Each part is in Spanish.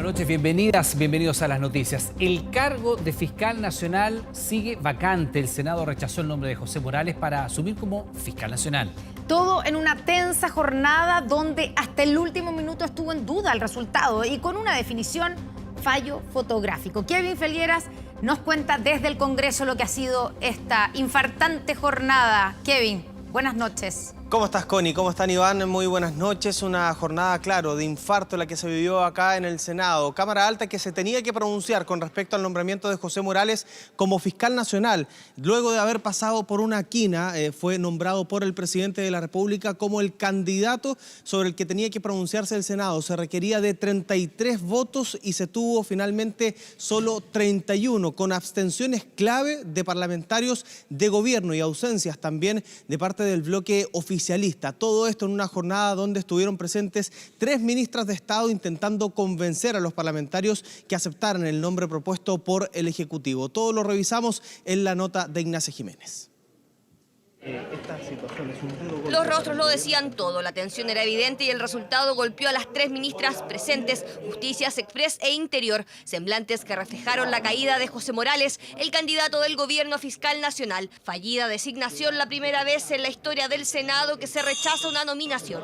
noches, bienvenidas, bienvenidos a las noticias. El cargo de fiscal nacional sigue vacante. El Senado rechazó el nombre de José Morales para asumir como fiscal nacional. Todo en una tensa jornada donde hasta el último minuto estuvo en duda el resultado y con una definición, fallo fotográfico. Kevin Felgueras nos cuenta desde el Congreso lo que ha sido esta infartante jornada. Kevin, buenas noches. ¿Cómo estás, Connie? ¿Cómo están, Iván? Muy buenas noches. Una jornada, claro, de infarto la que se vivió acá en el Senado. Cámara Alta que se tenía que pronunciar con respecto al nombramiento de José Morales como fiscal nacional. Luego de haber pasado por una quina, fue nombrado por el presidente de la República como el candidato sobre el que tenía que pronunciarse el Senado. Se requería de 33 votos y se tuvo finalmente solo 31, con abstenciones clave de parlamentarios de gobierno y ausencias también de parte del bloque oficialista. Todo esto en una jornada donde estuvieron presentes 3 ministras de Estado intentando convencer a los parlamentarios que aceptaran el nombre propuesto por el Ejecutivo. Todo lo revisamos en la nota de Ignacia Jiménez. Los rostros lo decían todo, la tensión era evidente y el resultado golpeó a las 3 ministras presentes, Justicia, Express e Interior, semblantes que reflejaron la caída de José Morales, el candidato del gobierno fiscal nacional. Fallida designación, la primera vez en la historia del Senado que se rechaza una nominación.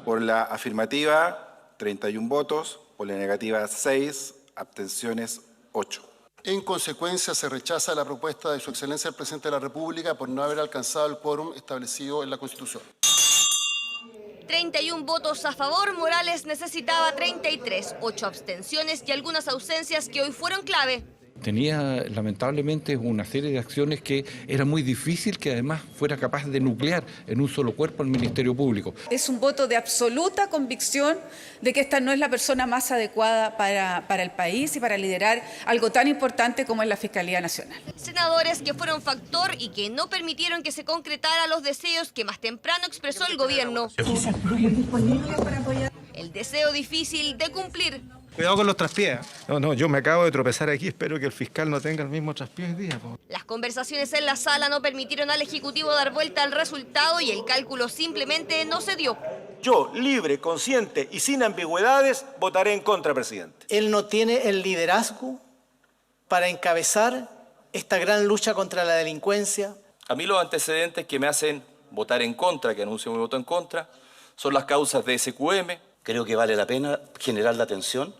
Por la afirmativa, 31 votos, por la negativa, 6, abstenciones, 8. En consecuencia, se rechaza la propuesta de Su Excelencia el Presidente de la República por no haber alcanzado el quórum establecido en la Constitución. 31 votos a favor, Morales necesitaba 33, 8 abstenciones y algunas ausencias que hoy fueron clave. Tenía lamentablemente una serie de acciones que era muy difícil que además fuera capaz de nuclear en un solo cuerpo el Ministerio Público. Es un voto de absoluta convicción de que esta no es la persona más adecuada para el país y para liderar algo tan importante como es la Fiscalía Nacional. Senadores que fueron factor y que no permitieron que se concretara los deseos que más temprano expresó el gobierno. El deseo difícil de cumplir. Cuidado con los traspiés. No, yo me acabo de tropezar aquí, espero que el fiscal no tenga el mismo traspié hoy día. Las conversaciones en la sala no permitieron al Ejecutivo dar vuelta al resultado y el cálculo simplemente no se dio. Yo, libre, consciente y sin ambigüedades, votaré en contra, presidente. Él no tiene el liderazgo para encabezar esta gran lucha contra la delincuencia. A mí los antecedentes que me hacen votar en contra, que anuncio mi voto en contra, son las causas de SQM. Creo que vale la pena generar la atención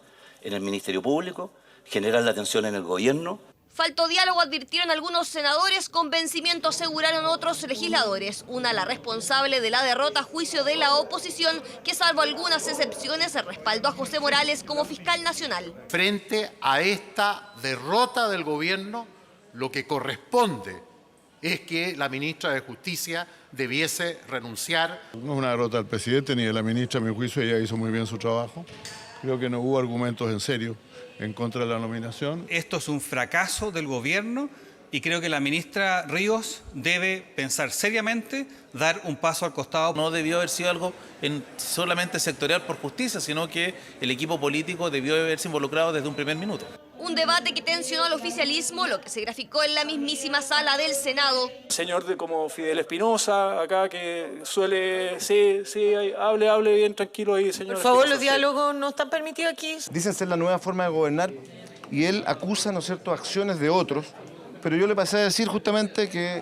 en el Ministerio Público, generar la atención en el gobierno. Faltó diálogo, advirtieron algunos senadores, convencimiento aseguraron otros legisladores. Una, la responsable de la derrota a juicio de la oposición, que salvo algunas excepciones, respaldó a José Morales como fiscal nacional. Frente a esta derrota del gobierno, lo que corresponde es que la ministra de Justicia debiese renunciar. No es una derrota del presidente ni de la ministra, a mi juicio, ella hizo muy bien su trabajo. Creo que no hubo argumentos en serio en contra de la nominación. Esto es un fracaso del gobierno y creo que la ministra Ríos debe pensar seriamente, dar un paso al costado. No debió haber sido algo solamente sectorial por justicia, sino que el equipo político debió haberse involucrado desde un primer minuto. Un debate que tensionó al oficialismo, lo que se graficó en la mismísima sala del Senado. Señor como Fidel Espinosa, acá que suele, hable bien tranquilo ahí, señor. Por favor, Espinosa, los diálogos no están permitidos aquí. Dicen ser la nueva forma de gobernar y él acusa, ¿no es cierto?, acciones de otros, pero yo le pasé a decir justamente que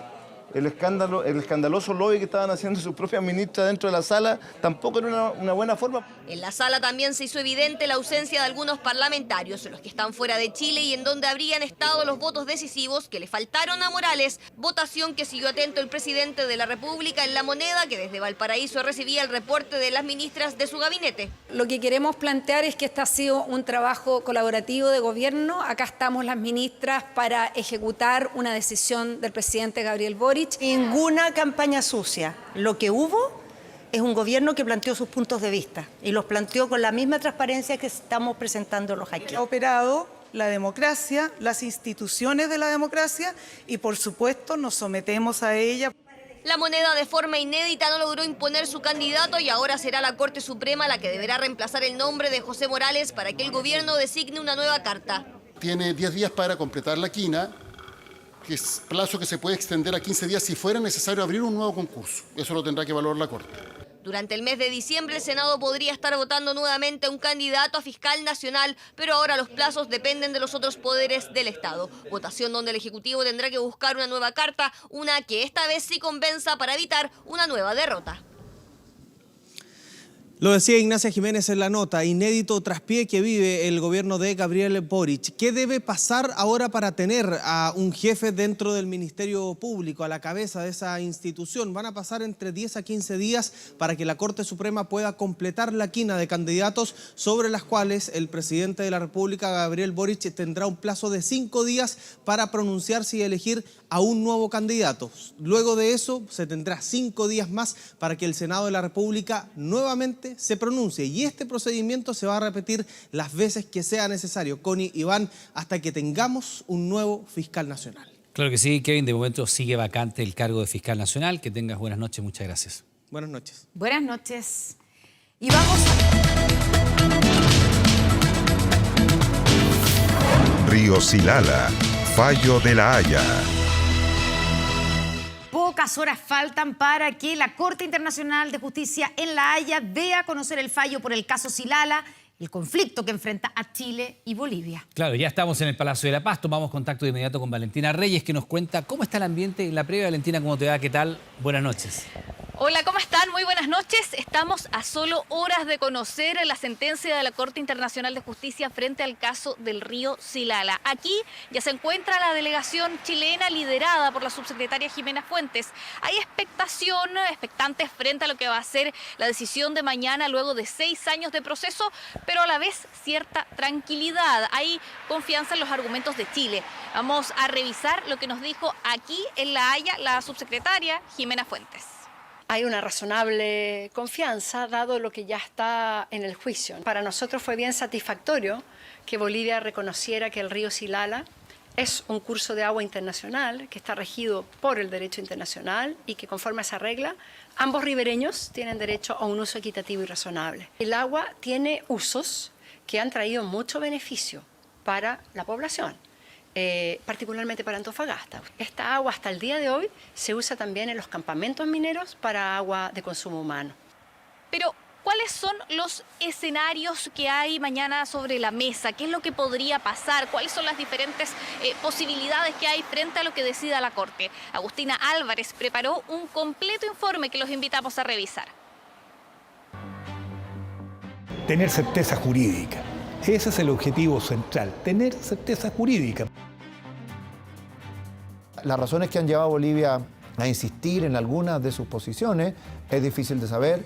el escandaloso lobby que estaban haciendo sus propias ministras dentro de la sala tampoco era una buena forma. En la sala también se hizo evidente la ausencia de algunos parlamentarios, los que están fuera de Chile y en donde habrían estado los votos decisivos que le faltaron a Morales. Votación que siguió atento el presidente de la República en La Moneda, que desde Valparaíso recibía el reporte de las ministras de su gabinete. Lo que queremos plantear es que este ha sido un trabajo colaborativo de gobierno. Acá estamos las ministras para ejecutar una decisión del presidente Gabriel Boric. Ninguna campaña sucia. Lo que hubo es un gobierno que planteó sus puntos de vista y los planteó con la misma transparencia que estamos presentándolos aquí. Ha operado la democracia, las instituciones de la democracia y por supuesto nos sometemos a ella. La Moneda de forma inédita no logró imponer su candidato y ahora será la Corte Suprema la que deberá reemplazar el nombre de José Morales para que el gobierno designe una nueva carta. Tiene 10 días para completar la quina, que es plazo que se puede extender a 15 días si fuera necesario abrir un nuevo concurso. Eso lo tendrá que valorar la Corte. Durante el mes de diciembre, el Senado podría estar votando nuevamente a un candidato a fiscal nacional, pero ahora los plazos dependen de los otros poderes del Estado. Votación donde el Ejecutivo tendrá que buscar una nueva carta, una que esta vez sí convenza para evitar una nueva derrota. Lo decía Ignacia Jiménez en la nota, inédito traspié que vive el gobierno de Gabriel Boric. ¿Qué debe pasar ahora para tener a un jefe dentro del Ministerio Público, a la cabeza de esa institución? Van a pasar entre 10 a 15 días para que la Corte Suprema pueda completar la quina de candidatos sobre las cuales el presidente de la República, Gabriel Boric, tendrá un plazo de 5 días para pronunciarse y elegir a un nuevo candidato. Luego de eso se tendrá 5 días más para que el Senado de la República nuevamente se pronuncie. Y este procedimiento se va a repetir las veces que sea necesario, Connie, Iván, hasta que tengamos un nuevo fiscal nacional. Claro que sí, Kevin. De momento sigue vacante el cargo de fiscal nacional. Que tengas buenas noches. Muchas gracias. Buenas noches. Buenas noches. Y vamos Río Silala, Fallo de la Haya. Pocas horas faltan para que la Corte Internacional de Justicia en La Haya dé a conocer el fallo por el caso Silala, el conflicto que enfrenta a Chile y Bolivia. Claro, ya estamos en el Palacio de la Paz. Tomamos contacto de inmediato con Valentina Reyes, que nos cuenta cómo está el ambiente en la previa. Valentina, ¿cómo te va? ¿Qué tal? Buenas noches. Hola, ¿cómo están? Muy buenas noches. Estamos a solo horas de conocer la sentencia de la Corte Internacional de Justicia frente al caso del río Silala. Aquí ya se encuentra la delegación chilena liderada por la subsecretaria Jimena Fuentes. Hay expectantes frente a lo que va a ser la decisión de mañana luego de 6 años de proceso, pero a la vez cierta tranquilidad. Hay confianza en los argumentos de Chile. Vamos a revisar lo que nos dijo aquí en La Haya la subsecretaria Jimena Fuentes. Hay una razonable confianza dado lo que ya está en el juicio. Para nosotros fue bien satisfactorio que Bolivia reconociera que el río Silala es un curso de agua internacional que está regido por el derecho internacional y que conforme a esa regla ambos ribereños tienen derecho a un uso equitativo y razonable. El agua tiene usos que han traído mucho beneficio para la población. Particularmente para Antofagasta. Esta agua hasta el día de hoy se usa también en los campamentos mineros para agua de consumo humano. Pero, ¿cuáles son los escenarios que hay mañana sobre la mesa? ¿Qué es lo que podría pasar? ¿Cuáles son las diferentes posibilidades que hay frente a lo que decida la Corte? Agustina Álvarez preparó un completo informe que los invitamos a revisar. Tener certeza jurídica. Ese es el objetivo central, tener certeza jurídica. Las razones que han llevado a Bolivia a insistir en algunas de sus posiciones es difícil de saber.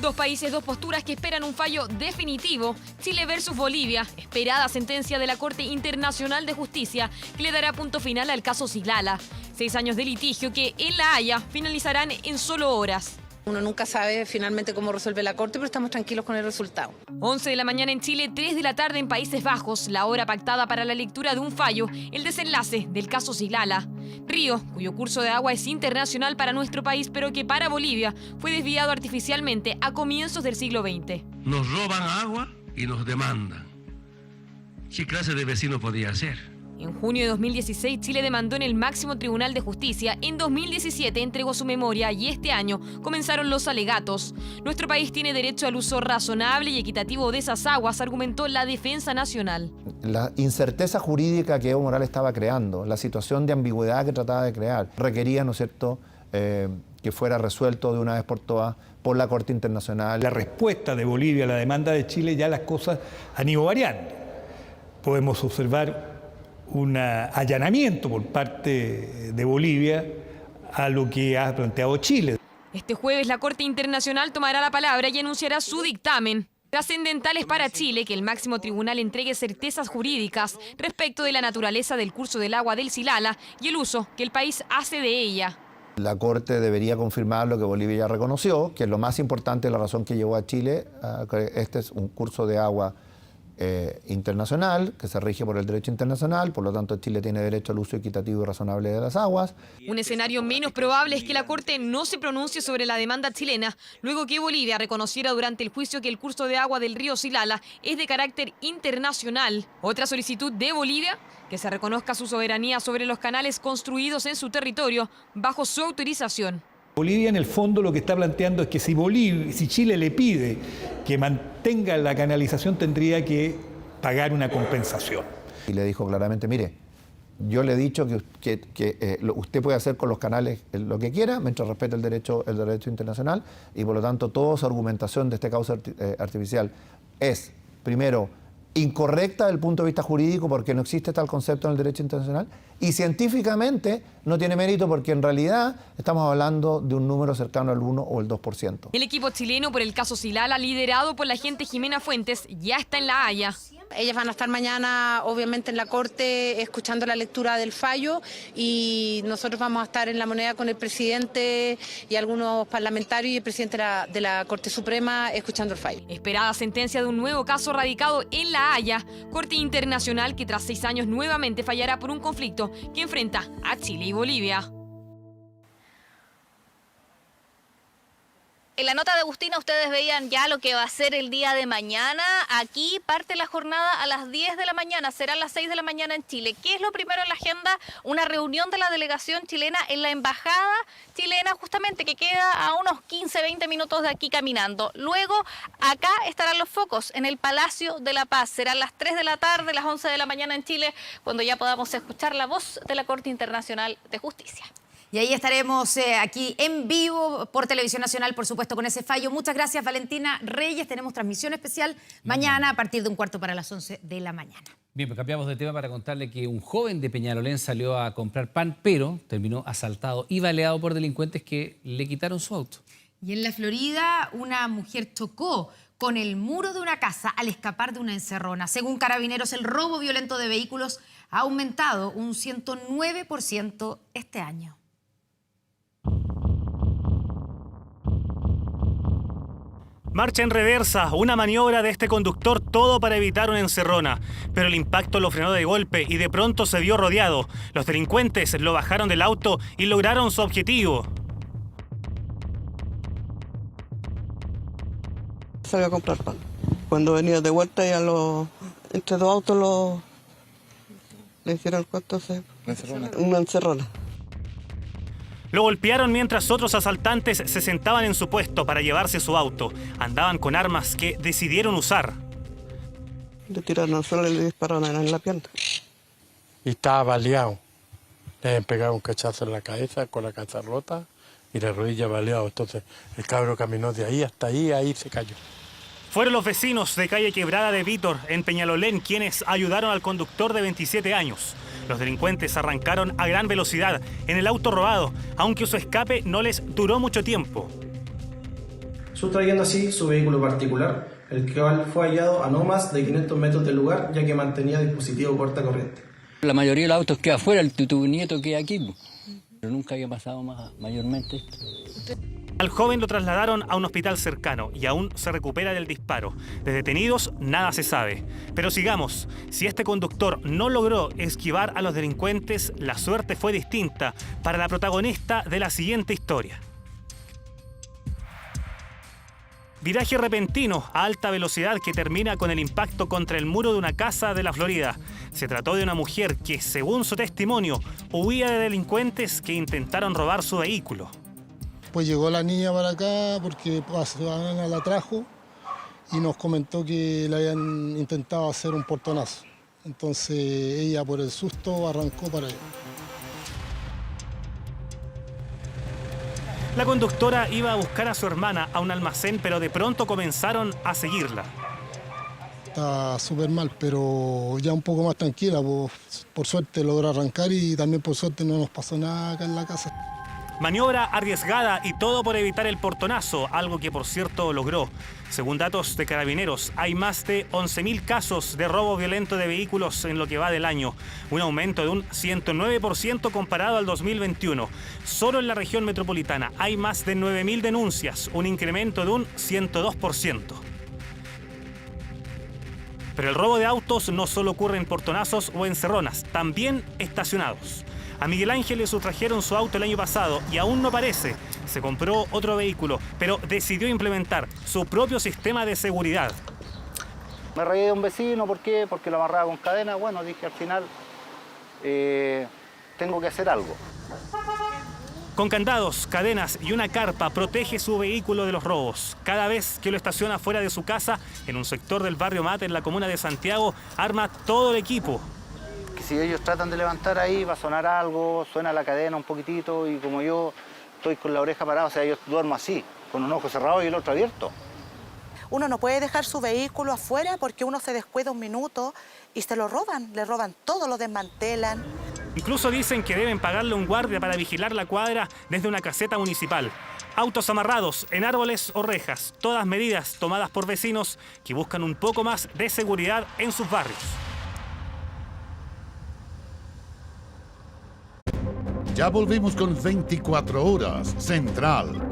Dos países, dos posturas que esperan un fallo definitivo. Chile versus Bolivia. Esperada sentencia de la Corte Internacional de Justicia que le dará punto final al caso Silala. 6 años de litigio que en La Haya finalizarán en solo horas. Uno nunca sabe finalmente cómo resuelve la Corte, pero estamos tranquilos con el resultado. 11 de la mañana en Chile, 3 de la tarde en Países Bajos, la hora pactada para la lectura de un fallo, el desenlace del caso Silala. Río, cuyo curso de agua es internacional para nuestro país, pero que para Bolivia fue desviado artificialmente a comienzos del siglo XX. Nos roban agua y nos demandan. ¿Qué clase de vecino podía ser? En junio de 2016, Chile demandó en el máximo tribunal de justicia. En 2017 entregó su memoria y este año comenzaron los alegatos. Nuestro país tiene derecho al uso razonable y equitativo de esas aguas, argumentó la Defensa Nacional. La incerteza jurídica que Evo Morales estaba creando, la situación de ambigüedad que trataba de crear, requería, ¿no es cierto?, que fuera resuelto de una vez por todas por la Corte Internacional. La respuesta de Bolivia a la demanda de Chile, ya las cosas han ido variando. Podemos observar un allanamiento por parte de Bolivia a lo que ha planteado Chile. Este jueves la Corte Internacional tomará la palabra y anunciará su dictamen. Trascendentales para Chile que el máximo tribunal entregue certezas jurídicas respecto de la naturaleza del curso del agua del Silala y el uso que el país hace de ella. La Corte debería confirmar lo que Bolivia ya reconoció, que es lo más importante, la razón que llevó a Chile, que este es un curso de agua internacional, que se rige por el derecho internacional, por lo tanto Chile tiene derecho al uso equitativo y razonable de las aguas. Un escenario menos probable es que la Corte no se pronuncie sobre la demanda chilena, luego que Bolivia reconociera durante el juicio que el curso de agua del río Silala es de carácter internacional. Otra solicitud de Bolivia, que se reconozca su soberanía sobre los canales construidos en su territorio bajo su autorización. Bolivia en el fondo lo que está planteando es que si Chile le pide que mantenga la canalización tendría que pagar una compensación. Y le dijo claramente, mire, yo le he dicho que usted puede hacer con los canales lo que quiera mientras respete el derecho internacional y por lo tanto toda su argumentación de este cauce artificial es, primero, incorrecta desde el punto de vista jurídico porque no existe tal concepto en el derecho internacional y científicamente no tiene mérito porque en realidad estamos hablando de un número cercano al 1 o el 2%. El equipo chileno por el caso Silala, liderado por la agente Jimena Fuentes, ya está en La Haya. Ellas van a estar mañana, obviamente, en la Corte escuchando la lectura del fallo y nosotros vamos a estar en La Moneda con el presidente y algunos parlamentarios y el presidente de la Corte Suprema escuchando el fallo. Esperada sentencia de un nuevo caso radicado en La Haya, Corte Internacional que tras 6 años nuevamente fallará por un conflicto que enfrenta a Chile y Bolivia. En la nota de Agustina ustedes veían ya lo que va a ser el día de mañana. Aquí parte la jornada a las 10 de la mañana, serán las 6 de la mañana en Chile. ¿Qué es lo primero en la agenda? Una reunión de la delegación chilena en la embajada chilena, justamente que queda a unos 15-20 minutos de aquí caminando. Luego, acá estarán los focos en el Palacio de la Paz. Serán las 3 de la tarde, las 11 de la mañana en Chile, cuando ya podamos escuchar la voz de la Corte Internacional de Justicia. Y ahí estaremos aquí en vivo por Televisión Nacional, por supuesto, con ese fallo. Muchas gracias, Valentina Reyes. Tenemos transmisión especial mañana a partir de 1:15 para las 11 de la mañana. Bien, pues cambiamos de tema para contarle que un joven de Peñalolén salió a comprar pan, pero terminó asaltado y baleado por delincuentes que le quitaron su auto. Y en la Florida, una mujer chocó con el muro de una casa al escapar de una encerrona. Según Carabineros, el robo violento de vehículos ha aumentado un 109% este año. Marcha en reversa, una maniobra de este conductor, todo para evitar una encerrona. Pero el impacto lo frenó de golpe y de pronto se vio rodeado. Los delincuentes lo bajaron del auto y lograron su objetivo. Salí a comprar pan. Cuando venía de vuelta ya entre dos autos le hicieron ¿cuánto se? Una encerrona. Lo golpearon mientras otros asaltantes se sentaban en su puesto para llevarse su auto. Andaban con armas que decidieron usar. Le tiraron al suelo y le dispararon en la pierna. Y estaba baleado. Le habían pegado un cachazo en la cabeza con la cabeza rota y la rodilla baleado. Entonces el cabro caminó de ahí hasta ahí se cayó. Fueron los vecinos de calle Quebrada de Vítor, en Peñalolén, quienes ayudaron al conductor de 27 años. Los delincuentes arrancaron a gran velocidad en el auto robado, aunque su escape no les duró mucho tiempo. Sustrayendo así su vehículo particular, el cual fue hallado a no más de 500 metros del lugar, ya que mantenía dispositivo cortacorriente. La mayoría de los autos queda afuera, el tu nieto queda aquí, pero nunca había pasado mayormente esto. Al joven lo trasladaron a un hospital cercano y aún se recupera del disparo. De detenidos, nada se sabe. Pero sigamos. Si este conductor no logró esquivar a los delincuentes, la suerte fue distinta para la protagonista de la siguiente historia. Viraje repentino a alta velocidad que termina con el impacto contra el muro de una casa de la Florida. Se trató de una mujer que, según su testimonio, huía de delincuentes que intentaron robar su vehículo. Pues llegó la niña para acá porque la trajo y nos comentó que le habían intentado hacer un portonazo. Entonces ella por el susto arrancó para allá. La conductora iba a buscar a su hermana a un almacén, pero de pronto comenzaron a seguirla. Está súper mal, pero ya un poco más tranquila. Por suerte logró arrancar y también por suerte no nos pasó nada acá en la casa. Maniobra arriesgada y todo por evitar el portonazo, algo que por cierto logró. Según datos de Carabineros, hay más de 11.000 casos de robo violento de vehículos en lo que va del año, un aumento de un 109% comparado al 2021. Solo en la región metropolitana hay más de 9.000 denuncias, un incremento de un 102%. Pero el robo de autos no solo ocurre en portonazos o encerronas, también estacionados. A Miguel Ángel le sustrajeron su auto el año pasado y aún no parece. Se compró otro vehículo, pero decidió implementar su propio sistema de seguridad. Me reí de un vecino, ¿por qué? Porque lo amarraba con cadena. Bueno, dije al final, tengo que hacer algo. Con candados, cadenas y una carpa protege su vehículo de los robos. Cada vez que lo estaciona fuera de su casa, en un sector del barrio Mate, en la comuna de Santiago, arma todo el equipo. Si ellos tratan de levantar ahí, va a sonar algo, suena la cadena un poquitito y como yo estoy con la oreja parada, o sea, yo duermo así, con un ojo cerrado y el otro abierto. Uno no puede dejar su vehículo afuera porque uno se descuida un minuto y se lo roban, le roban todo, lo desmantelan. Incluso dicen que deben pagarle un guardia para vigilar la cuadra desde una caseta municipal. Autos amarrados en árboles o rejas, todas medidas tomadas por vecinos que buscan un poco más de seguridad en sus barrios. Ya volvemos con 24 horas Central.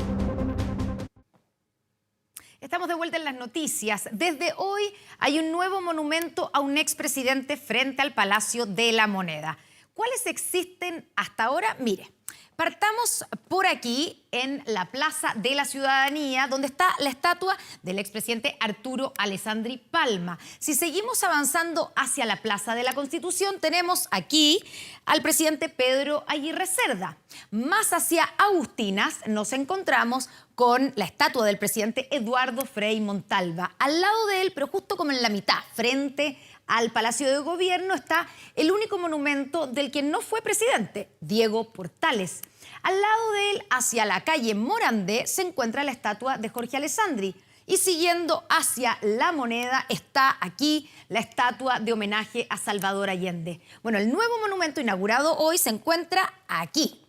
Estamos de vuelta en las noticias. Desde hoy hay un nuevo monumento a un expresidente frente al Palacio de la Moneda. ¿Cuáles existen hasta ahora? Mire, partamos por aquí en la Plaza de la Ciudadanía, donde está la estatua del expresidente Arturo Alessandri Palma. Si seguimos avanzando hacia la Plaza de la Constitución, tenemos aquí al presidente Pedro Aguirre Cerda. Más hacia Agustinas nos encontramos con la estatua del presidente Eduardo Frei Montalva. Al lado de él, pero justo como en la mitad, frente al Palacio de Gobierno, está el único monumento del que no fue presidente, Diego Portales. Al lado de él, hacia la calle Morandé, se encuentra la estatua de Jorge Alessandri. Y siguiendo hacia la Moneda está aquí la estatua de homenaje a Salvador Allende. Bueno, el nuevo monumento inaugurado hoy se encuentra aquí.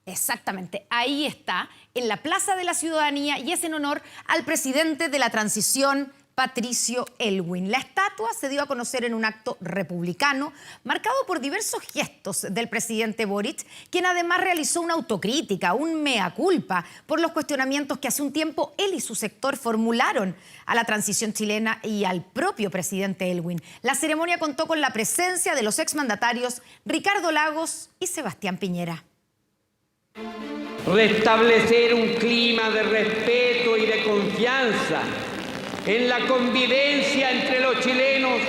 Exactamente, ahí está, en la Plaza de la Ciudadanía, y es en honor al presidente de la transición, Patricio Aylwin. La estatua se dio a conocer en un acto republicano marcado por diversos gestos del presidente Boric, quien además realizó una autocrítica, un mea culpa por los cuestionamientos que hace un tiempo él y su sector formularon a la transición chilena y al propio presidente Aylwin. La ceremonia contó con la presencia de los exmandatarios Ricardo Lagos y Sebastián Piñera. Restablecer un clima de respeto y de confianza en la convivencia entre los chilenos,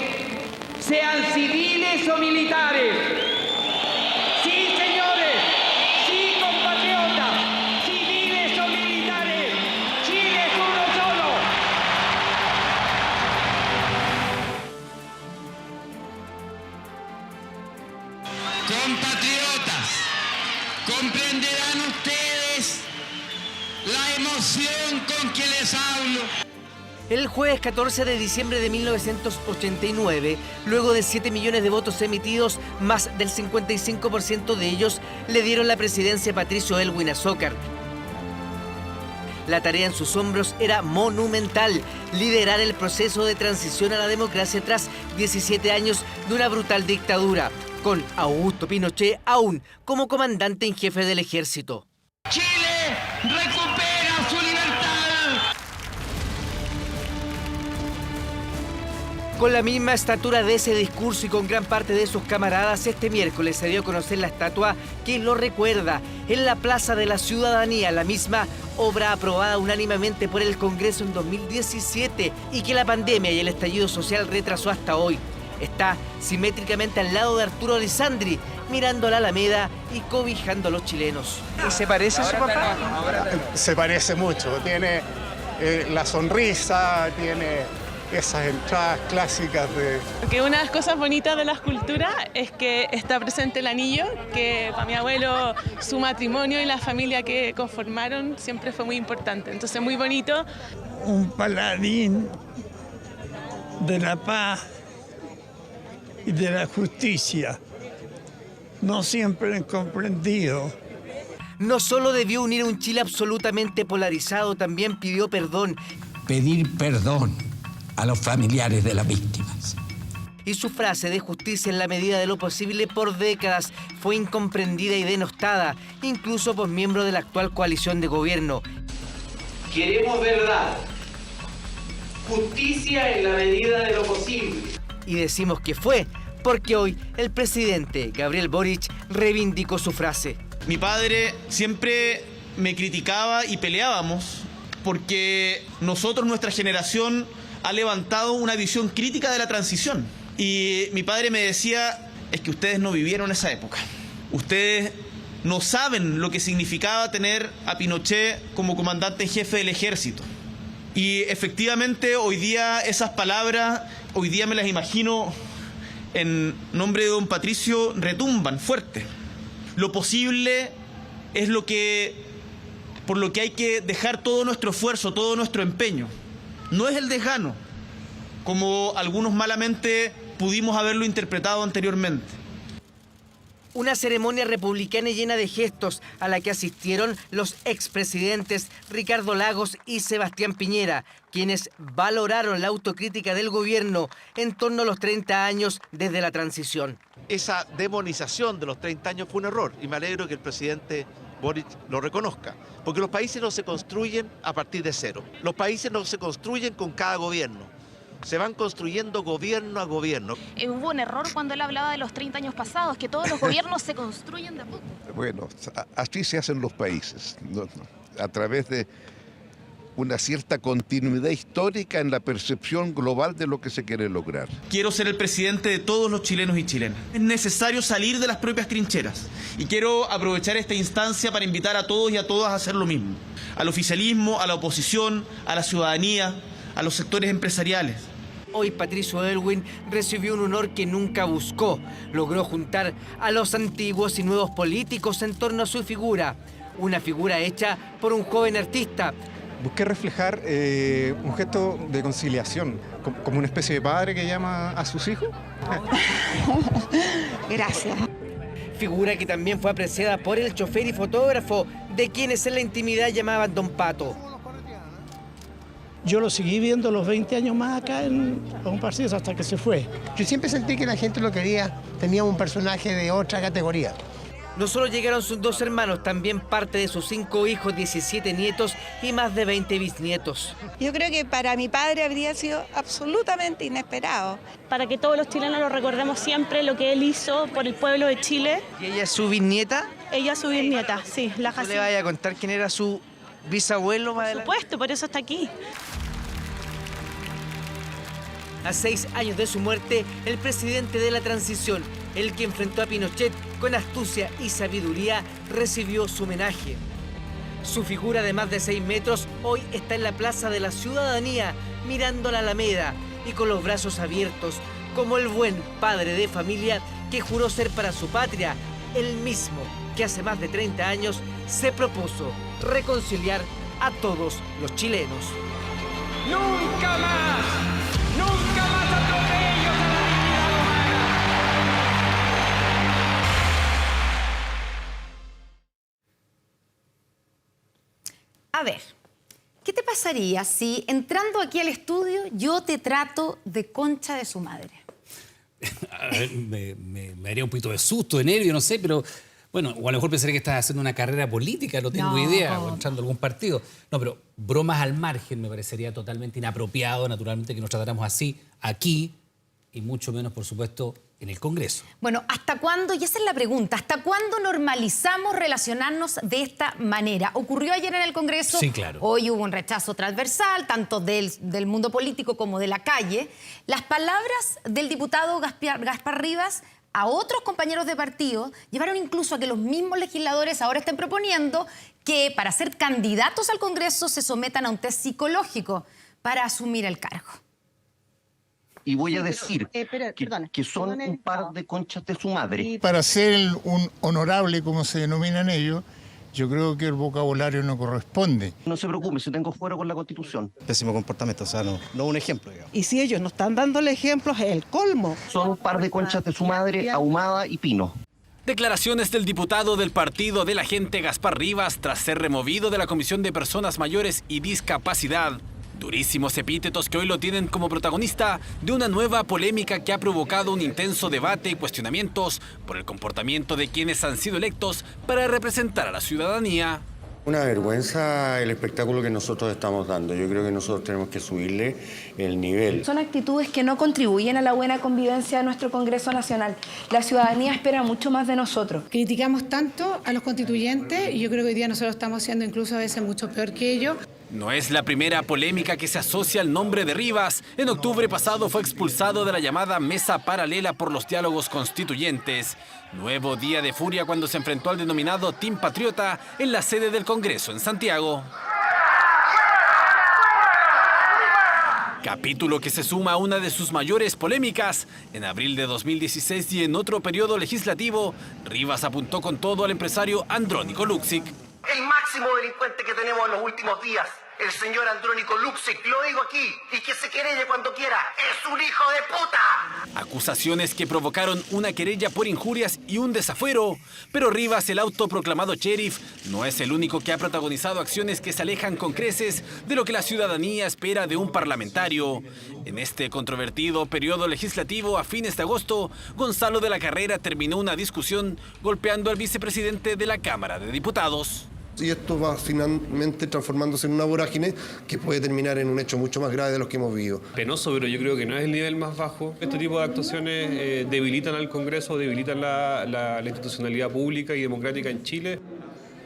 sean civiles o militares. Sí, señores, sí, compatriotas, civiles o militares, Chile es uno solo. Compatriotas, comprenderán ustedes la emoción con que les hablo. El jueves 14 de diciembre de 1989, luego de 7 millones de votos emitidos, más del 55% de ellos le dieron la presidencia a Patricio Aylwin Azócar. La tarea en sus hombros era monumental: liderar el proceso de transición a la democracia tras 17 años de una brutal dictadura, con Augusto Pinochet aún como comandante en jefe del ejército. ¡Chile recupera su libertad! Con la misma estatura de ese discurso y con gran parte de sus camaradas, este miércoles se dio a conocer la estatua que lo recuerda en la Plaza de la Ciudadanía, la misma obra aprobada unánimemente por el Congreso en 2017 y que la pandemia y el estallido social retrasó hasta hoy. Está simétricamente al lado de Arturo Alessandri, mirando a la Alameda y cobijando a los chilenos. ¿Y se parece a su papá? Se parece mucho, tiene la sonrisa, tiene esas entradas clásicas de... Porque una de las cosas bonitas de la escultura es que está presente el anillo, que para mi abuelo su matrimonio y la familia que conformaron siempre fue muy importante, entonces muy bonito. Un paladín de la paz y de la justicia, no siempre comprendido. No solo debió unir un Chile absolutamente polarizado, también pidió perdón. Pedir perdón a los familiares de las víctimas. Y su frase de justicia en la medida de lo posible por décadas fue incomprendida y denostada, incluso por miembros de la actual coalición de gobierno. Queremos verdad, justicia en la medida de lo posible. Y decimos que fue porque hoy el presidente Gabriel Boric reivindicó su frase. Mi padre siempre me criticaba y peleábamos porque nosotros, nuestra generación, ha levantado una visión crítica de la transición. Y mi padre me decía, es que ustedes no vivieron esa época. Ustedes no saben lo que significaba tener a Pinochet como comandante en jefe del ejército. Y efectivamente hoy día esas palabras, hoy día me las imagino en nombre de don Patricio, retumban fuerte. Lo posible es por lo que hay que dejar todo nuestro esfuerzo, todo nuestro empeño. No es el desgano, como algunos malamente pudimos haberlo interpretado anteriormente. Una ceremonia republicana llena de gestos a la que asistieron los expresidentes Ricardo Lagos y Sebastián Piñera, quienes valoraron la autocrítica del gobierno en torno a los 30 años desde la transición. Esa demonización de los 30 años fue un error y me alegro que el presidente Boric lo reconozca, porque los países no se construyen a partir de cero. Los países no se construyen con cada gobierno. Se van construyendo gobierno a gobierno. Hubo un error cuando él hablaba de los 30 años pasados, que todos los gobiernos se construyen de a poco. Bueno, así se hacen los países, ¿no? A través de una cierta continuidad histórica en la percepción global de lo que se quiere lograr. Quiero ser el presidente de todos los chilenos y chilenas. Es necesario salir de las propias trincheras. Y quiero aprovechar esta instancia para invitar a todos y a todas a hacer lo mismo. Al oficialismo, a la oposición, a la ciudadanía, a los sectores empresariales. Hoy Patricio Aylwin recibió un honor que nunca buscó. Logró juntar a los antiguos y nuevos políticos en torno a su figura. Una figura hecha por un joven artista. Busqué reflejar un gesto de conciliación, como una especie de padre que llama a sus hijos. Gracias. Figura que también fue apreciada por el chofer y fotógrafo, de quienes en la intimidad llamaban Don Pato. Yo lo seguí viendo los 20 años más acá en Comparcidos hasta que se fue. Yo siempre sentí que la gente lo quería, tenía un personaje de otra categoría. No solo llegaron sus 2 hermanos, también parte de sus 5 hijos, 17 nietos y más de 20 bisnietos. Yo creo que para mi padre habría sido absolutamente inesperado. Para que todos los chilenos lo recordemos siempre, lo que él hizo por el pueblo de Chile. ¿Y ella es su bisnieta? Ella es su bisnieta, sí. ¿No le vaya a contar quién era su bisabuelo? Por supuesto, por eso está aquí. A 6 años de su muerte, el presidente de la transición, el que enfrentó a Pinochet con astucia y sabiduría, recibió su homenaje. Su figura de más de 6 metros hoy está en la Plaza de la Ciudadanía, mirando la Alameda y con los brazos abiertos, como el buen padre de familia que juró ser para su patria, el mismo que hace más de 30 años se propuso reconciliar a todos los chilenos. ¡Nunca más! ¡Nunca más atropellos a la dignidad humana! A ver, ¿qué te pasaría si entrando aquí al estudio yo te trato de concha de su madre? A ver, me haría un poquito de susto, de nervio, no sé, pero bueno, o a lo mejor pensaría que estás haciendo una carrera política, no tengo idea, o entrando a algún partido. No, pero bromas al margen me parecería totalmente inapropiado, naturalmente, que nos tratáramos así aquí y mucho menos, por supuesto, en el Congreso. Bueno, ¿hasta cuándo? Y esa es la pregunta. ¿Hasta cuándo normalizamos relacionarnos de esta manera? Ocurrió ayer en el Congreso. Sí, claro. Hoy hubo un rechazo transversal, tanto del mundo político como de la calle. Las palabras del diputado Gaspar Rivas a otros compañeros de partido llevaron incluso a que los mismos legisladores ahora estén proponiendo que para ser candidatos al Congreso se sometan a un test psicológico para asumir el cargo. Y voy a decir que son un par de conchas de su madre. Para ser un honorable, como se denominan ellos, yo creo que el vocabulario no corresponde. No se preocupe, si tengo fuero con la Constitución. Pésimo comportamiento, o sea, no un ejemplo, digamos. Y si ellos no están dándole ejemplos, es el colmo. Son un par de conchas de su madre, Ahumada y Pino. Declaraciones del diputado del Partido de la Gente Gaspar Rivas tras ser removido de la Comisión de Personas Mayores y Discapacidad. Durísimos epítetos que hoy lo tienen como protagonista de una nueva polémica que ha provocado un intenso debate y cuestionamientos por el comportamiento de quienes han sido electos para representar a la ciudadanía. Una vergüenza el espectáculo que nosotros estamos dando. Yo creo que nosotros tenemos que subirle el nivel. Son actitudes que no contribuyen a la buena convivencia de nuestro Congreso Nacional. La ciudadanía espera mucho más de nosotros. Criticamos tanto a los constituyentes y yo creo que hoy día nosotros estamos siendo incluso a veces mucho peor que ellos. No es la primera polémica que se asocia al nombre de Rivas. En octubre pasado fue expulsado de la llamada Mesa Paralela por los diálogos constituyentes. Nuevo día de furia cuando se enfrentó al denominado Team Patriota en la sede del Congreso en Santiago. Capítulo que se suma a una de sus mayores polémicas. En abril de 2016 y en otro periodo legislativo, Rivas apuntó con todo al empresario Andrónico Luksic. El máximo delincuente que tenemos en los últimos días, el señor Andrónico Luksic, lo digo aquí, y que se querelle cuando quiera, es un hijo de puta. Acusaciones que provocaron una querella por injurias y un desafuero. Pero Rivas, el autoproclamado sheriff, no es el único que ha protagonizado acciones que se alejan con creces de lo que la ciudadanía espera de un parlamentario. En este controvertido periodo legislativo, a fines de agosto, Gonzalo de la Carrera terminó una discusión golpeando al vicepresidente de la Cámara de Diputados. Y esto va finalmente transformándose en una vorágine que puede terminar en un hecho mucho más grave de los que hemos vivido. Penoso, pero yo creo que no es el nivel más bajo. Este tipo de actuaciones debilitan al Congreso, debilitan la institucionalidad pública y democrática en Chile.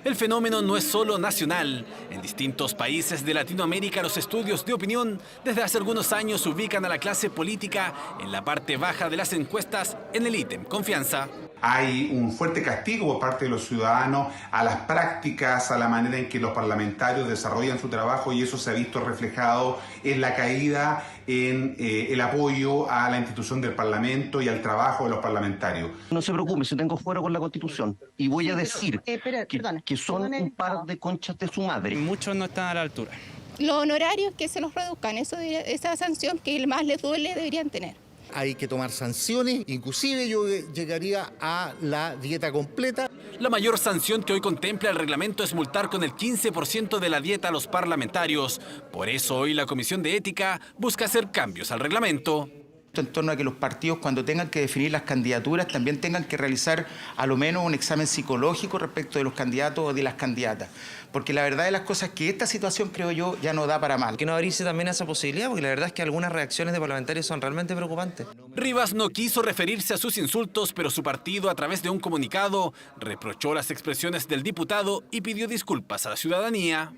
El fenómeno no es solo nacional. En distintos países de Latinoamérica, los estudios de opinión desde hace algunos años ubican a la clase política en la parte baja de las encuestas en el ítem confianza. Hay un fuerte castigo por parte de los ciudadanos a las prácticas, a la manera en que los parlamentarios desarrollan su trabajo, y eso se ha visto reflejado en la caída en el apoyo a la institución del Parlamento y al trabajo de los parlamentarios. No se preocupe, si tengo fuero con la Constitución, y voy a decir que son un par de conchas de su madre. Muchos no están a la altura. Los honorarios que se los reduzcan, esa sanción que más les duele deberían tener. Hay que tomar sanciones, inclusive yo llegaría a la dieta completa. La mayor sanción que hoy contempla el reglamento es multar con el 15% de la dieta a los parlamentarios. Por eso hoy la Comisión de Ética busca hacer cambios al reglamento. En torno a que los partidos, cuando tengan que definir las candidaturas, también tengan que realizar a lo menos un examen psicológico respecto de los candidatos o de las candidatas. Porque la verdad de las cosas es que esta situación, creo yo, ya no da para mal. Que no abrirse también a esa posibilidad, porque la verdad es que algunas reacciones de parlamentarios son realmente preocupantes. Rivas no quiso referirse a sus insultos, pero su partido, a través de un comunicado, reprochó las expresiones del diputado y pidió disculpas a la ciudadanía.